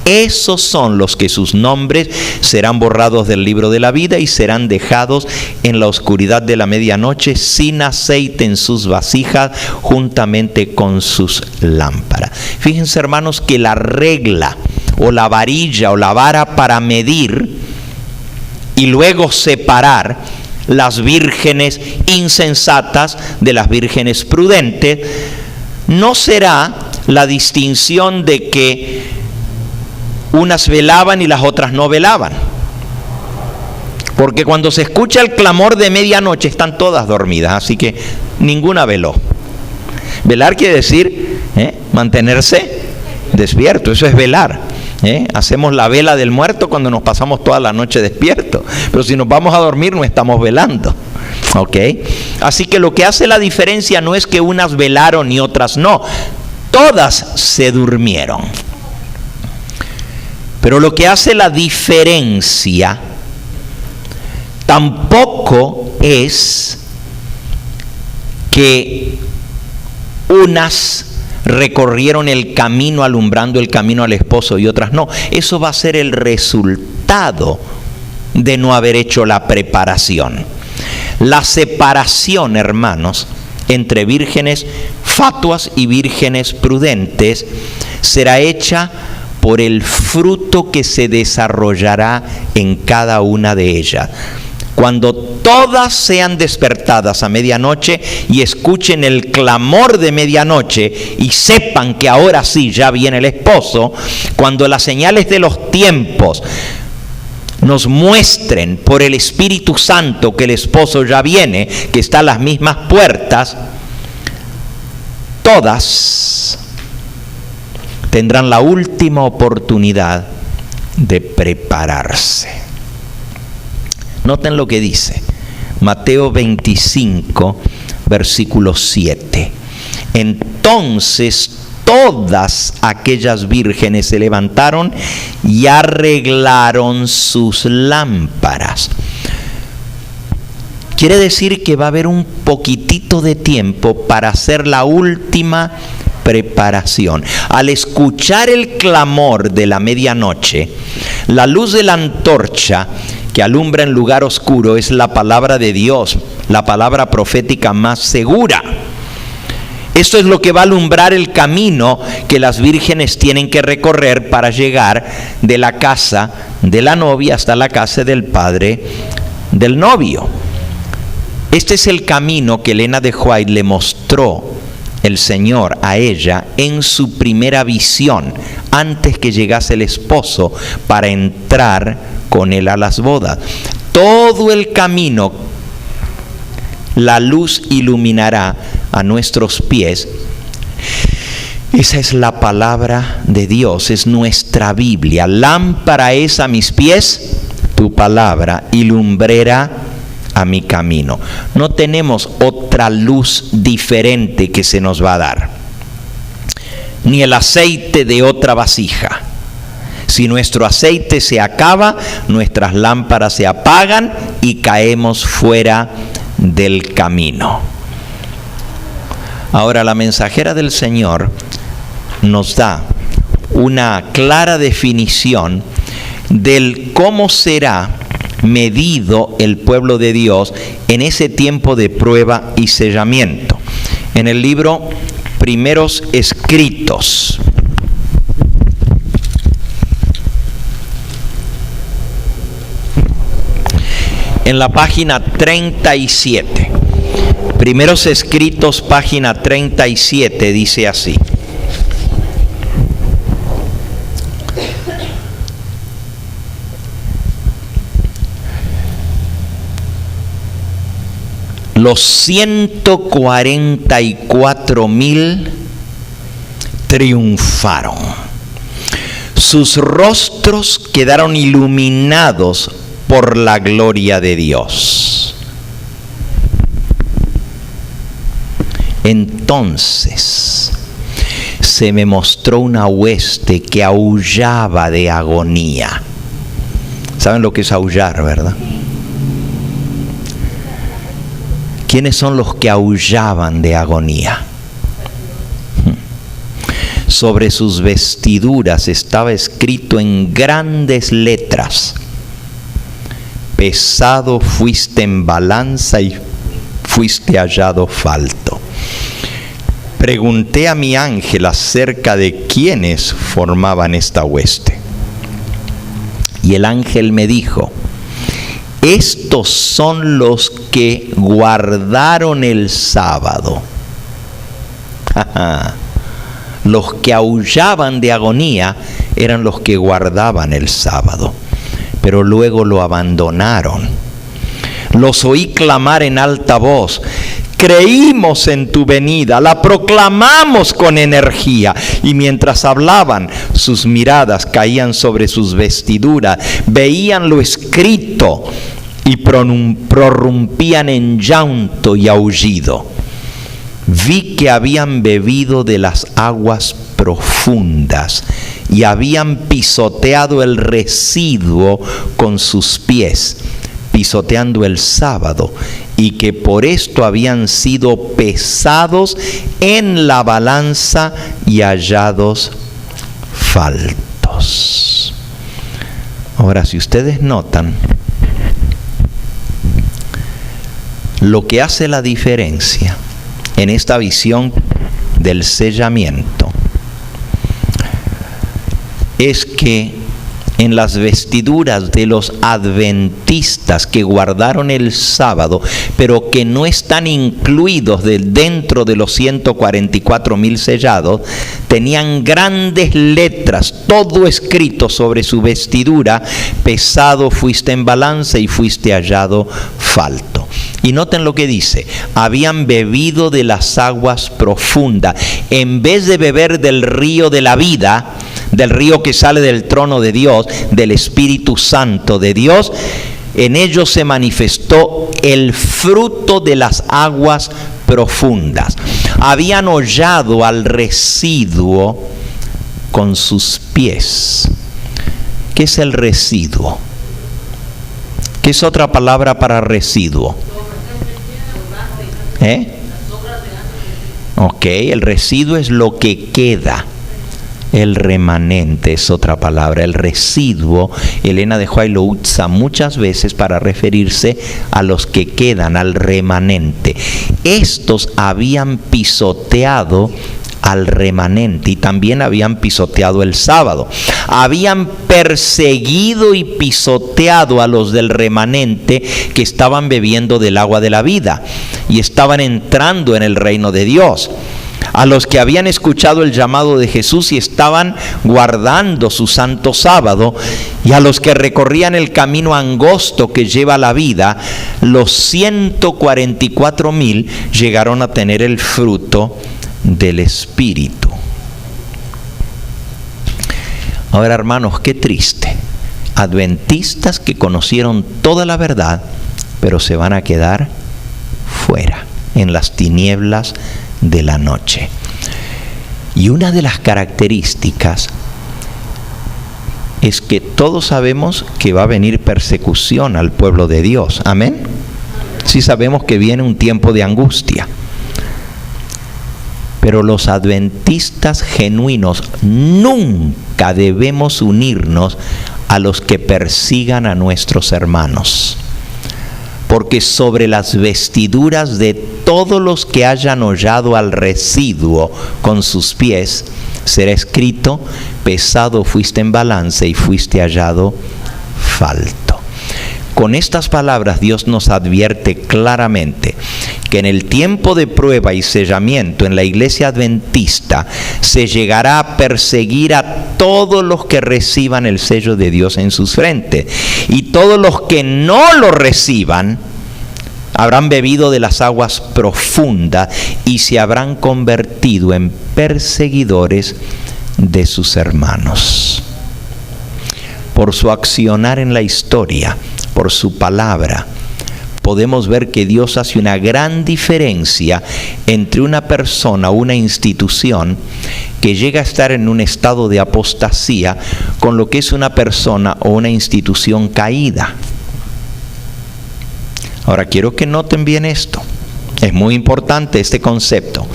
Esos son los que sus nombres serán borrados del libro de la vida y serán dejados en la oscuridad de la medianoche sin aceite en sus vasijas juntamente con sus lámparas. Fíjense, hermanos, que la regla o la varilla o la vara para medir y luego separar las vírgenes insensatas de las vírgenes prudentes no será la distinción de que unas velaban y las otras no velaban. Porque cuando se escucha el clamor de medianoche están todas dormidas, así que ninguna veló. Velar quiere decir mantenerse despierto, eso es velar. Hacemos la vela del muerto cuando nos pasamos toda la noche despiertos, pero si nos vamos a dormir no estamos velando. ¿Ok? Así que lo que hace la diferencia no es que unas velaron y otras no, todas se durmieron. Pero lo que hace la diferencia tampoco es que unas recorrieron el camino alumbrando el camino al esposo y otras no. Eso va a ser el resultado de no haber hecho la preparación. La separación, hermanos, entre vírgenes fatuas y vírgenes prudentes será hecha por el fruto que se desarrollará en cada una de ellas. Cuando todas sean despertadas a medianoche y escuchen el clamor de medianoche y sepan que ahora sí ya viene el esposo, cuando las señales de los tiempos nos muestren por el Espíritu Santo que el esposo ya viene, que está a las mismas puertas, todas tendrán la última oportunidad de prepararse. Noten lo que dice Mateo 25, versículo 7. Entonces todas aquellas vírgenes se levantaron y arreglaron sus lámparas. Quiere decir que va a haber un poquitito de tiempo para hacer la última preparación. Al escuchar el clamor de la medianoche, la luz de la antorcha que alumbra en lugar oscuro es la palabra de Dios, la palabra profética más segura. Esto es lo que va a alumbrar el camino que las vírgenes tienen que recorrer para llegar de la casa de la novia hasta la casa del padre del novio. Este es el camino que Elena de White le mostró el Señor a ella en su primera visión, antes que llegase el esposo para entrar con él a las bodas. Todo el camino la luz iluminará a nuestros pies. Esa es la palabra de Dios, es nuestra Biblia. Lámpara es a mis pies tu palabra y lumbrera a mi camino. No tenemos otra luz diferente que se nos va a dar, ni el aceite de otra vasija. Si nuestro aceite se acaba, nuestras lámparas se apagan y caemos fuera del camino. Ahora, la mensajera del Señor nos da una clara definición del cómo será medido el pueblo de Dios en ese tiempo de prueba y sellamiento. En el libro Primeros Escritos, en la página 37, Primeros Escritos, página 37, dice así: los 144,000 triunfaron. Sus rostros quedaron iluminados por la gloria de Dios. Entonces se me mostró una hueste que aullaba de agonía. ¿Saben lo que es aullar, verdad? ¿Quiénes son los que aullaban de agonía? Sobre sus vestiduras estaba escrito en grandes letras: pesado fuiste en balanza y fuiste hallado falto. Pregunté a mi ángel acerca de quiénes formaban esta hueste. Y el ángel me dijo: estos son los que guardaron el sábado. Los que aullaban de agonía eran los que guardaban el sábado, pero luego lo abandonaron. Los oí clamar en alta voz: creímos en tu venida, la proclamamos con energía. Y mientras hablaban, sus miradas caían sobre sus vestiduras, veían lo escrito y prorrumpían en llanto y aullido. Vi que habían bebido de las aguas profundas y habían pisoteado el residuo con sus pies, pisoteando el sábado, y que por esto habían sido pesados en la balanza y hallados faltos. Ahora, si ustedes notan, lo que hace la diferencia en esta visión del sellamiento es que en las vestiduras de los adventistas que guardaron el sábado, pero que no están incluidos dentro de los 144,000 sellados, tenían grandes letras, todo escrito sobre su vestidura: pesado fuiste en balanza y fuiste hallado falto. Y noten lo que dice: habían bebido de las aguas profundas. En vez de beber del río de la vida, del río que sale del trono de Dios, del Espíritu Santo de Dios, en ellos se manifestó el fruto de las aguas profundas. Habían hollado al residuo con sus pies. ¿Qué es el residuo? ¿Qué es otra palabra para residuo? Ok, el residuo es lo que queda. El remanente es otra palabra. El residuo, Elena de White lo usa muchas veces para referirse a los que quedan, al remanente. Estos habían pisoteado al remanente y también habían pisoteado el sábado. Habían perseguido y pisoteado a los del remanente que estaban bebiendo del agua de la vida y estaban entrando en el reino de Dios. A los que habían escuchado el llamado de Jesús y estaban guardando su santo sábado, y a los que recorrían el camino angosto que lleva a la vida, los 144,000 llegaron a tener el fruto del Espíritu. Ahora, hermanos, qué triste. Adventistas que conocieron toda la verdad, pero se van a quedar fuera, en las tinieblas de la noche. Y una de las características es que todos sabemos que va a venir persecución al pueblo de Dios. Amén. Sí sabemos que viene un tiempo de angustia. Pero los adventistas genuinos nunca debemos unirnos a los que persigan a nuestros hermanos. Porque sobre las vestiduras de todos los que hayan hollado al residuo con sus pies, será escrito: pesado fuiste en balance y fuiste hallado falto. Con estas palabras Dios nos advierte claramente que en el tiempo de prueba y sellamiento en la iglesia adventista se llegará a perseguir a todos los que reciban el sello de Dios en sus frentes, y todos los que no lo reciban habrán bebido de las aguas profundas y se habrán convertido en perseguidores de sus hermanos. Por su accionar en la historia, por su palabra, podemos ver que Dios hace una gran diferencia entre una persona o una institución que llega a estar en un estado de apostasía con lo que es una persona o una institución caída. Ahora quiero que noten bien esto. Es muy importante este concepto.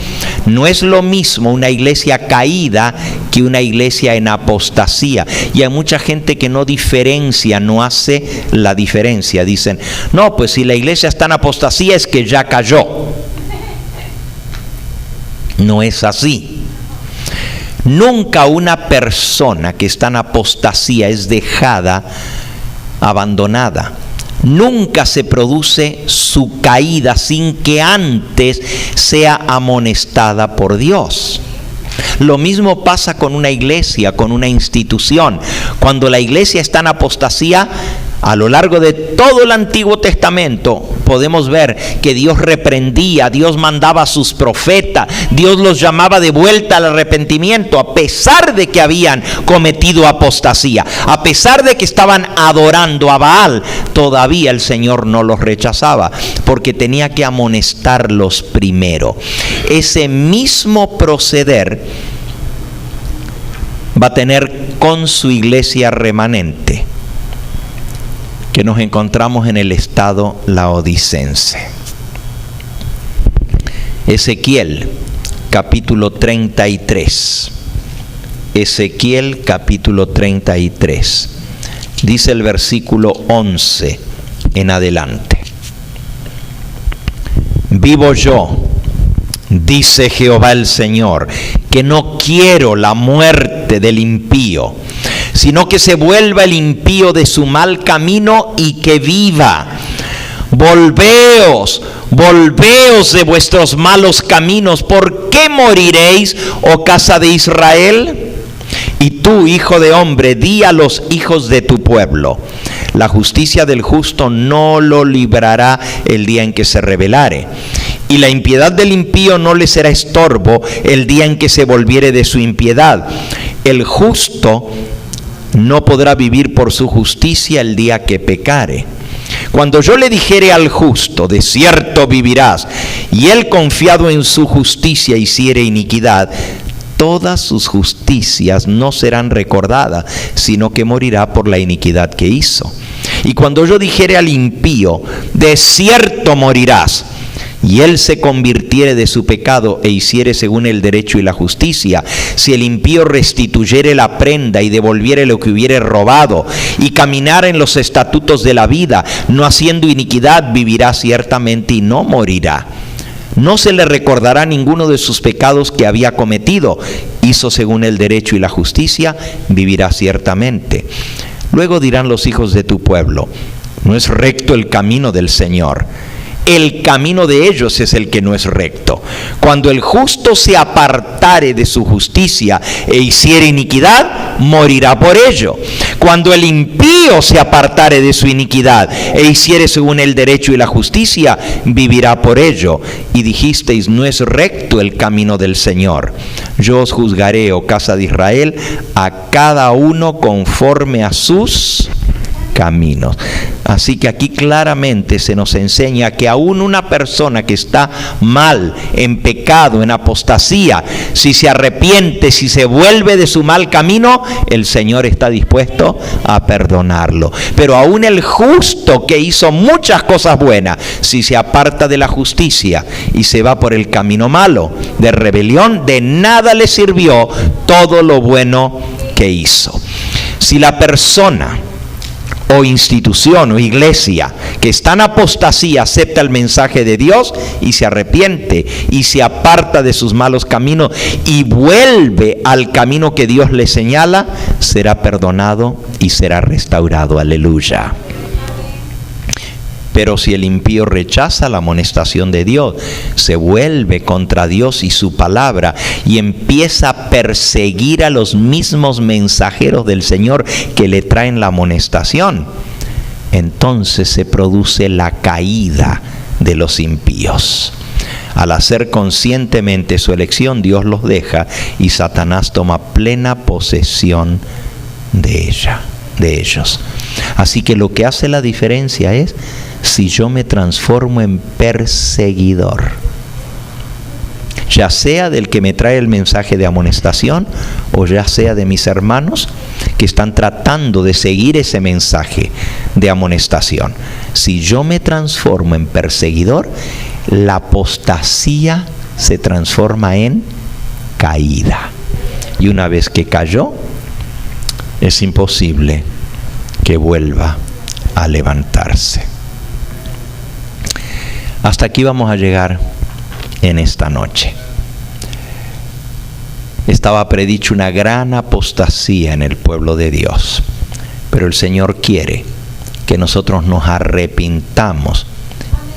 No es lo mismo una iglesia caída que una iglesia en apostasía. Y hay mucha gente que no diferencia, no hace la diferencia. Dicen, no, pues si la iglesia está en apostasía es que ya cayó. No es así. Nunca una persona que está en apostasía es dejada, abandonada. Nunca se produce su caída sin que antes sea amonestada por Dios. Lo mismo pasa con una iglesia, con una institución. Cuando la iglesia está en apostasía, a lo largo de todo el Antiguo Testamento podemos ver que Dios reprendía, Dios mandaba a sus profetas, Dios los llamaba de vuelta al arrepentimiento, a pesar de que habían cometido apostasía, a pesar de que estaban adorando a Baal, todavía el Señor no los rechazaba, porque tenía que amonestarlos primero. Ese mismo proceder va a tener con su iglesia remanente, que nos encontramos en el estado laodicense. Ezequiel capítulo 33. Ezequiel capítulo 33. Dice el versículo 11 en adelante. Vivo yo, dice Jehová el Señor, que no quiero la muerte del impío, sino que se vuelva el impío de su mal camino y que viva. Volveos, volveos de vuestros malos caminos. ¿Por qué moriréis, oh casa de Israel? Y tú, hijo de hombre, di a los hijos de tu pueblo: la justicia del justo no lo librará el día en que se rebelare, y la impiedad del impío no le será estorbo el día en que se volviere de su impiedad. El justo no podrá vivir por su justicia el día que pecare. Cuando yo le dijere al justo: de cierto vivirás, y él confiado en su justicia hiciere iniquidad, todas sus justicias no serán recordadas, sino que morirá por la iniquidad que hizo. Y cuando yo dijere al impío: de cierto morirás, y él se convirtiere de su pecado e hiciere según el derecho y la justicia, si el impío restituyere la prenda y devolviere lo que hubiere robado, y caminara en los estatutos de la vida, no haciendo iniquidad, vivirá ciertamente y no morirá. No se le recordará ninguno de sus pecados que había cometido. Hizo según el derecho y la justicia, vivirá ciertamente. Luego dirán los hijos de tu pueblo: no es recto el camino del Señor. El camino de ellos es el que no es recto. Cuando el justo se apartare de su justicia e hiciere iniquidad, morirá por ello. Cuando el impío se apartare de su iniquidad e hiciere según el derecho y la justicia, vivirá por ello. Y dijisteis: no es recto el camino del Señor. Yo os juzgaré, oh casa de Israel, a cada uno conforme a sus caminos. Así que aquí claramente se nos enseña que aún una persona que está mal, en pecado, en apostasía, si se arrepiente, si se vuelve de su mal camino, el Señor está dispuesto a perdonarlo. Pero aún el justo que hizo muchas cosas buenas, si se aparta de la justicia y se va por el camino malo de rebelión, de nada le sirvió todo lo bueno que hizo. Si la persona o institución o iglesia que está en apostasía acepta el mensaje de Dios y se arrepiente y se aparta de sus malos caminos y vuelve al camino que Dios le señala, será perdonado y será restaurado. Aleluya. Pero si el impío rechaza la amonestación de Dios, se vuelve contra Dios y su palabra y empieza a perseguir a los mismos mensajeros del Señor que le traen la amonestación, entonces se produce la caída de los impíos. Al hacer conscientemente su elección, Dios los deja y Satanás toma plena posesión de ellos. Así que lo que hace la diferencia es si yo me transformo en perseguidor, ya sea del que me trae el mensaje de amonestación o ya sea de mis hermanos que están tratando de seguir ese mensaje de amonestación. Si yo me transformo en perseguidor, la apostasía se transforma en caída. Y una vez que cayó, es imposible que vuelva a levantarse. Hasta aquí vamos a llegar en esta noche. Estaba predicho una gran apostasía en el pueblo de Dios, pero el Señor quiere que nosotros nos arrepintamos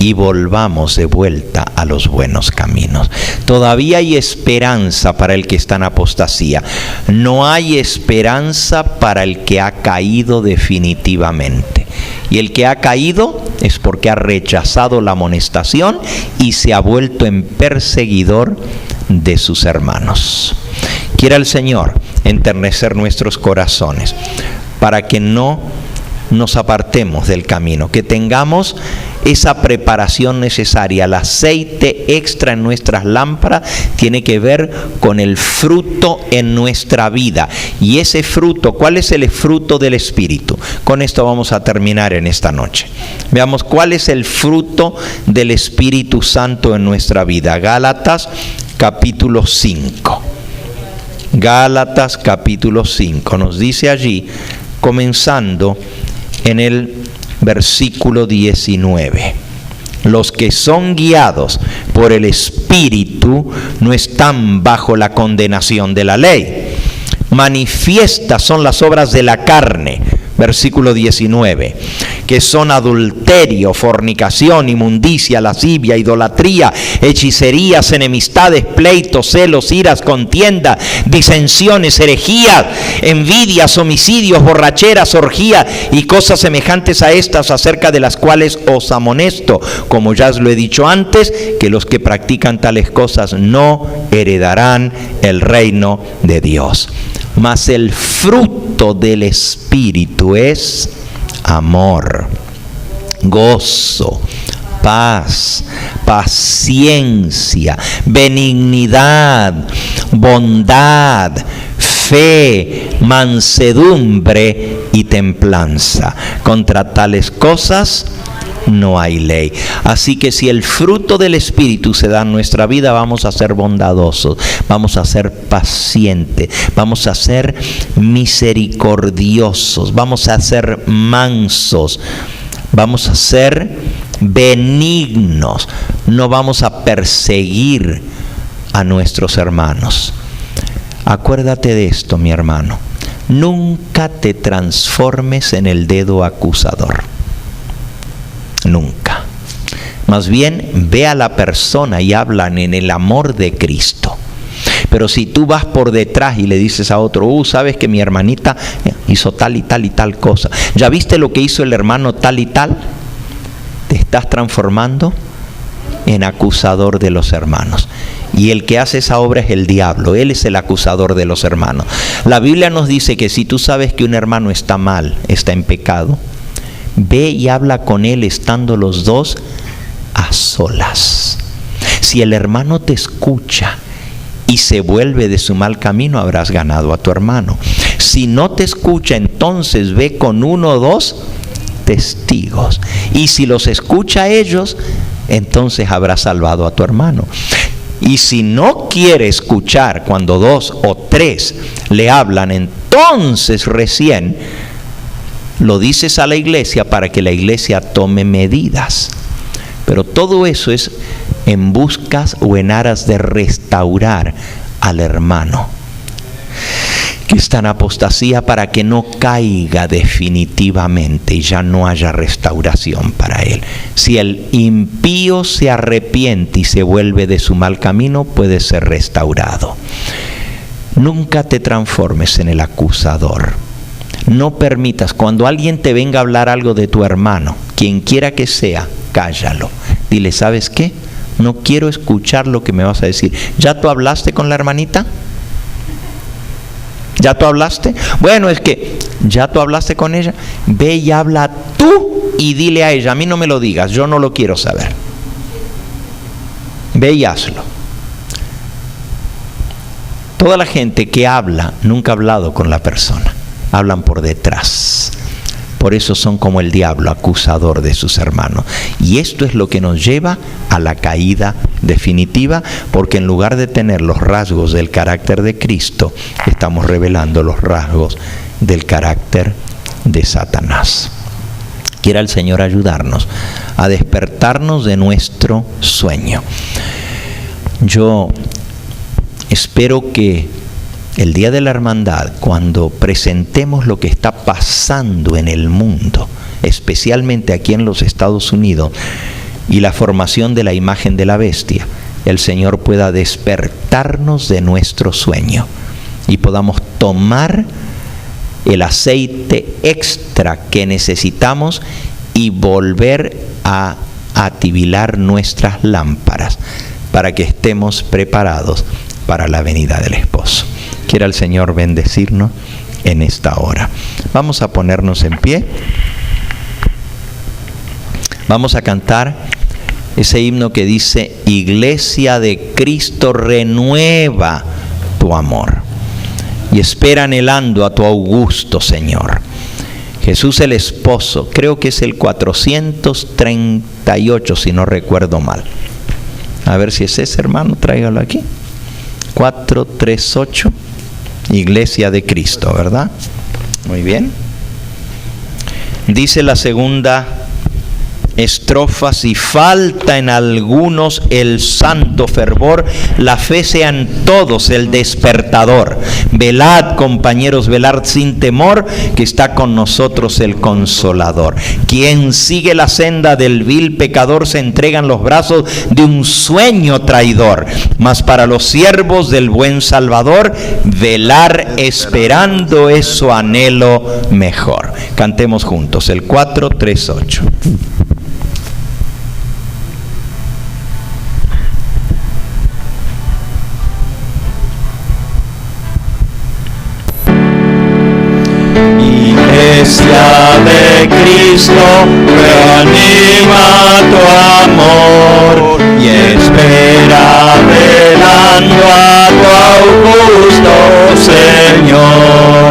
y volvamos de vuelta a los buenos caminos. Todavía hay esperanza para el que está en apostasía. No hay esperanza para el que ha caído definitivamente. Y el que ha caído es porque ha rechazado la amonestación y se ha vuelto en perseguidor de sus hermanos. Quiera el Señor enternecer nuestros corazones para que no nos apartemos del camino, que tengamos esa preparación necesaria. El aceite extra en nuestras lámparas tiene que ver con el fruto en nuestra vida. Y ese fruto, ¿cuál es el fruto del Espíritu? Con esto vamos a terminar en esta noche. Veamos cuál es el fruto del Espíritu Santo en nuestra vida. Gálatas capítulo 5. Gálatas capítulo 5 nos dice allí, comenzando en el versículo 19: los que son guiados por el Espíritu no están bajo la condenación de la ley. Manifiestas son las obras de la carne, versículo 19, que son adulterio, fornicación, inmundicia, lascivia, idolatría, hechicerías, enemistades, pleitos, celos, iras, contienda, disensiones, herejías, envidias, homicidios, borracheras, orgías y cosas semejantes a estas, acerca de las cuales os amonesto, como ya os lo he dicho antes, que los que practican tales cosas no heredarán el reino de Dios. Mas el fruto del Espíritu es amor, gozo, paz, paciencia, benignidad, bondad, fe, mansedumbre y templanza. Contra tales cosas no hay ley. Así que si el fruto del Espíritu se da en nuestra vida, vamos a ser bondadosos, vamos a ser pacientes, vamos a ser misericordiosos, vamos a ser mansos, vamos a ser benignos, no vamos a perseguir a nuestros hermanos. Acuérdate de esto, mi hermano. Nunca te transformes en el dedo acusador. Nunca. Más bien, ve a la persona y hablan en el amor de Cristo. Pero si tú vas por detrás y le dices a otro, sabes que mi hermanita hizo tal y tal y tal cosa. ¿Ya viste lo que hizo el hermano tal y tal? Te estás transformando en acusador de los hermanos. Y el que hace esa obra es el diablo. Él es el acusador de los hermanos. La Biblia nos dice que si tú sabes que un hermano está mal, está en pecado, ve y habla con él estando los dos a solas. Si el hermano te escucha y se vuelve de su mal camino, habrás ganado a tu hermano. Si no te escucha, entonces ve con 1 o 2 testigos. Y si los escucha a ellos, entonces habrás salvado a tu hermano. Y si no quiere escuchar cuando 2 o 3 le hablan, entonces recién lo dices a la iglesia para que la iglesia tome medidas. Pero todo eso es en buscas o en aras de restaurar al hermano que está en apostasía, para que no caiga definitivamente y ya no haya restauración para él. Si el impío se arrepiente y se vuelve de su mal camino, puede ser restaurado. Nunca te transformes en el acusador. No permitas, cuando alguien te venga a hablar algo de tu hermano, quien quiera que sea, cállalo. Dile, ¿sabes qué? No quiero escuchar lo que me vas a decir. ¿Ya tú hablaste con la hermanita? ¿Ya tú hablaste? Bueno, es que ya tú hablaste con ella. Ve y habla tú y dile a ella, a mí no me lo digas, yo no lo quiero saber. Ve y hazlo. Toda la gente que habla nunca ha hablado con la persona, hablan por detrás. Por eso son como el diablo, acusador de sus hermanos. Y esto es lo que nos lleva a la caída definitiva, porque en lugar de tener los rasgos del carácter de Cristo, estamos revelando los rasgos del carácter de Satanás. Quiera el Señor ayudarnos a despertarnos de nuestro sueño. Yo espero que el día de la hermandad, cuando presentemos lo que está pasando en el mundo, especialmente aquí en los Estados Unidos, y la formación de la imagen de la bestia, el Señor pueda despertarnos de nuestro sueño y podamos tomar el aceite extra que necesitamos y volver a atibilar nuestras lámparas para que estemos preparados para la venida del esposo. Quiera el Señor bendecirnos en esta hora. Vamos a ponernos en pie. Vamos a cantar ese himno que dice: Iglesia de Cristo, renueva tu amor y espera anhelando a tu augusto Señor. Jesús el esposo, creo que es el 438 si no recuerdo mal. A ver si es ese, hermano, tráigalo aquí. 438, Iglesia de Cristo, ¿verdad? Muy bien. Dice la segunda estrofa: si falta en algunos el santo fervor, la fe sea en todos el despertador. Velad, compañeros, velad sin temor, que está con nosotros el Consolador. Quien sigue la senda del vil pecador se entrega en los brazos de un sueño traidor. Mas para los siervos del buen Salvador, velar esperando es su anhelo mejor. Cantemos juntos el 438. Iglesia de Cristo, reanima tu amor y espera velando a tu augusto Señor.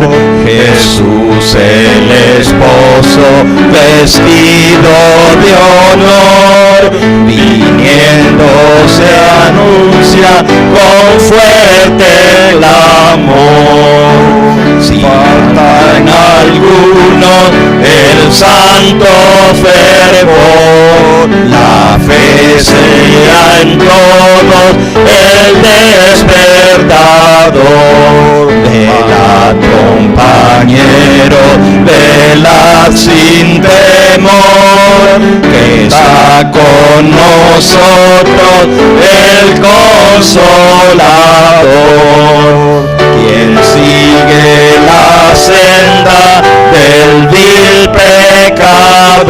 Jesús el esposo vestido de honor, viniendo se anuncia con fuerte clamor. Si falta en algunos el santo fervor, la fe sea en todos el despertador. Velad, compañeros, velad sin temor, que está con nosotros el Consolador. Quien sigue la senda del vil pecador,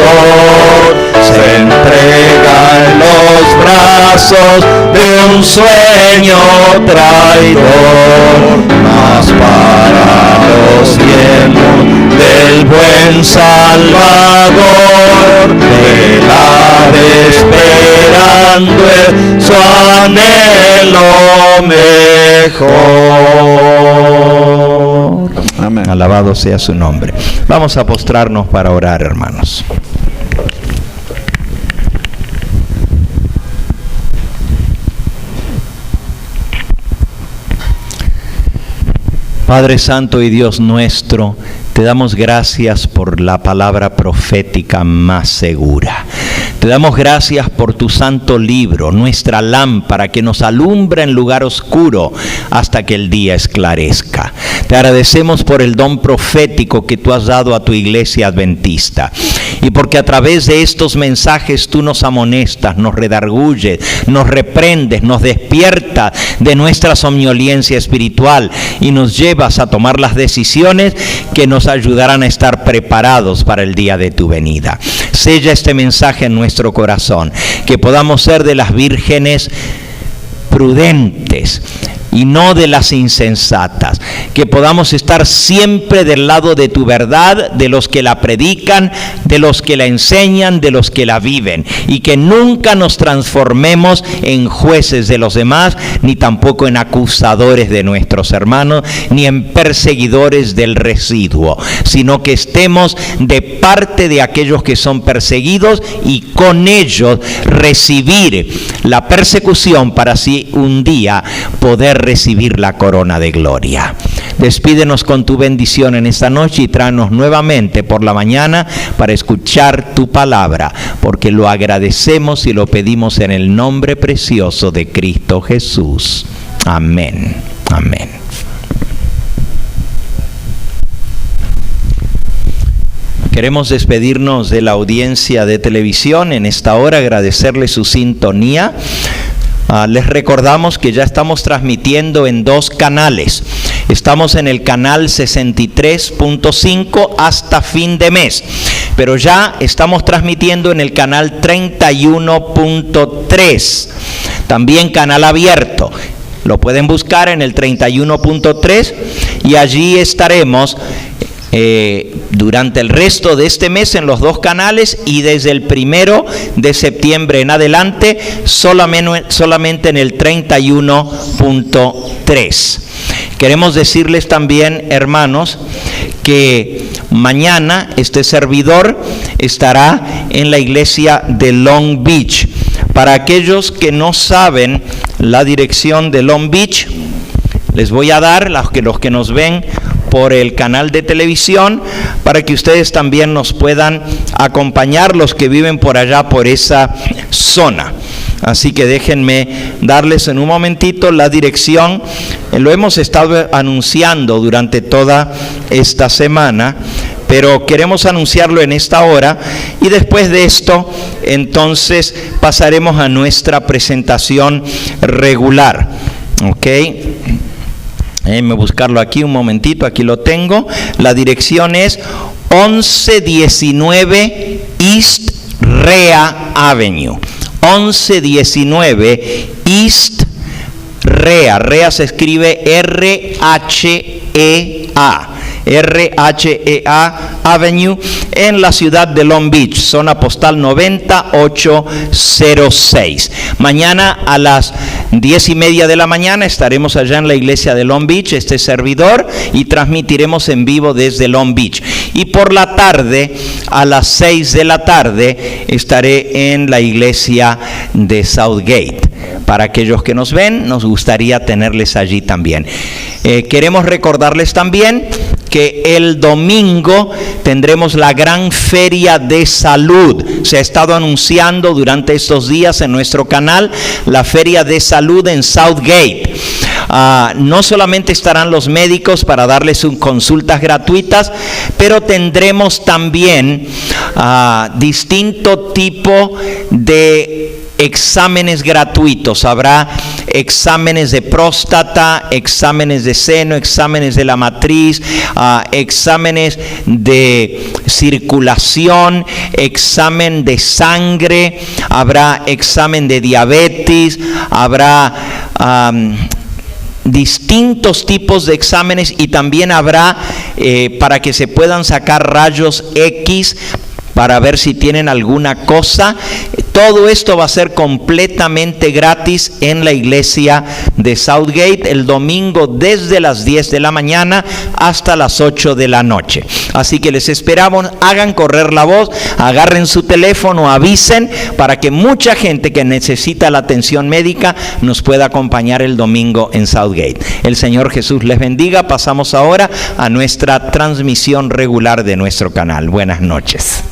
se entrega en los brazos de un sueño traidor. Mas para los tiempos del buen Salvador, velad esperando su anhelo mejor. Amén. Alabado sea su nombre. Vamos a postrarnos para orar, hermanos. Padre Santo y Dios nuestro, te damos gracias por la palabra profética más segura. Te damos gracias por tu santo libro, nuestra lámpara que nos alumbra en lugar oscuro hasta que el día esclarezca. Te agradecemos por el don profético que tú has dado a tu iglesia adventista y porque a través de estos mensajes tú nos amonestas, nos redarguyes, nos reprendes, nos despiertas de nuestra somnolencia espiritual y nos llevas a tomar las decisiones que nos ayudarán a estar preparados para el día de tu venida. Sella este mensaje en nuestro corazón, que podamos ser de las vírgenes prudentes y no de las insensatas, que podamos estar siempre del lado de tu verdad, de los que la predican, de los que la enseñan, de los que la viven, y que nunca nos transformemos en jueces de los demás, ni tampoco en acusadores de nuestros hermanos, ni en perseguidores del residuo, sino que estemos de parte de aquellos que son perseguidos y con ellos recibir la persecución para así un día poder recibir la corona de gloria. Despídenos con tu bendición en esta noche y tráenos nuevamente por la mañana para escuchar tu palabra, porque lo agradecemos y lo pedimos en el nombre precioso de Cristo Jesús. Amén. Amén. Queremos despedirnos de la audiencia de televisión en esta hora, agradecerle su sintonía. Les recordamos que ya estamos transmitiendo en 2 canales. Estamos en el canal 63.5 hasta fin de mes, pero ya estamos transmitiendo en el canal 31.3, también canal abierto. Lo pueden buscar en el 31.3 y allí estaremos durante el resto de este mes en los 2 canales, y desde el 1 de septiembre en adelante solamente en el 31.3. Queremos decirles también, hermanos, que mañana este servidor estará en la iglesia de Long Beach. Para aquellos que no saben la dirección de Long Beach, les voy a dar los que nos ven por el canal de televisión, para que ustedes también nos puedan acompañar, los que viven por allá, por esa zona. Así que déjenme darles en un momentito la dirección. Lo hemos estado anunciando durante toda esta semana, pero queremos anunciarlo en esta hora, y después de esto entonces pasaremos a nuestra presentación regular. ¿Ok? Déjenme buscarlo aquí un momentito, aquí lo tengo. La dirección es 1119 East Rhea Avenue. 1119 East Rhea. Rhea se escribe R-H-E-A. RHEA Avenue, en la ciudad de Long Beach, zona postal 90806. Mañana a las 10:30 de la mañana estaremos allá en la iglesia de Long Beach, este servidor, y transmitiremos en vivo desde Long Beach. Y por la tarde, a las 6 de la tarde, estaré en la iglesia de Southgate. Para aquellos que nos ven, nos gustaría tenerles allí también. Queremos recordarles también que el domingo tendremos la gran feria de salud. Se ha estado anunciando durante estos días en nuestro canal la feria de salud en Southgate. No solamente estarán los médicos para darles consultas gratuitas, pero tendremos también distinto tipo de exámenes gratuitos. Habrá exámenes de próstata, exámenes de seno, exámenes de la matriz, exámenes de circulación, examen de sangre, habrá examen de diabetes, habrá distintos tipos de exámenes, y también habrá para que se puedan sacar rayos X para ver si tienen alguna cosa. Todo esto va a ser completamente gratis en la iglesia de Southgate el domingo desde las 10 de la mañana hasta las 8 de la noche. Así que les esperamos, hagan correr la voz, agarren su teléfono, avisen para que mucha gente que necesita la atención médica nos pueda acompañar el domingo en Southgate. El Señor Jesús les bendiga. Pasamos ahora a nuestra transmisión regular de nuestro canal. Buenas noches.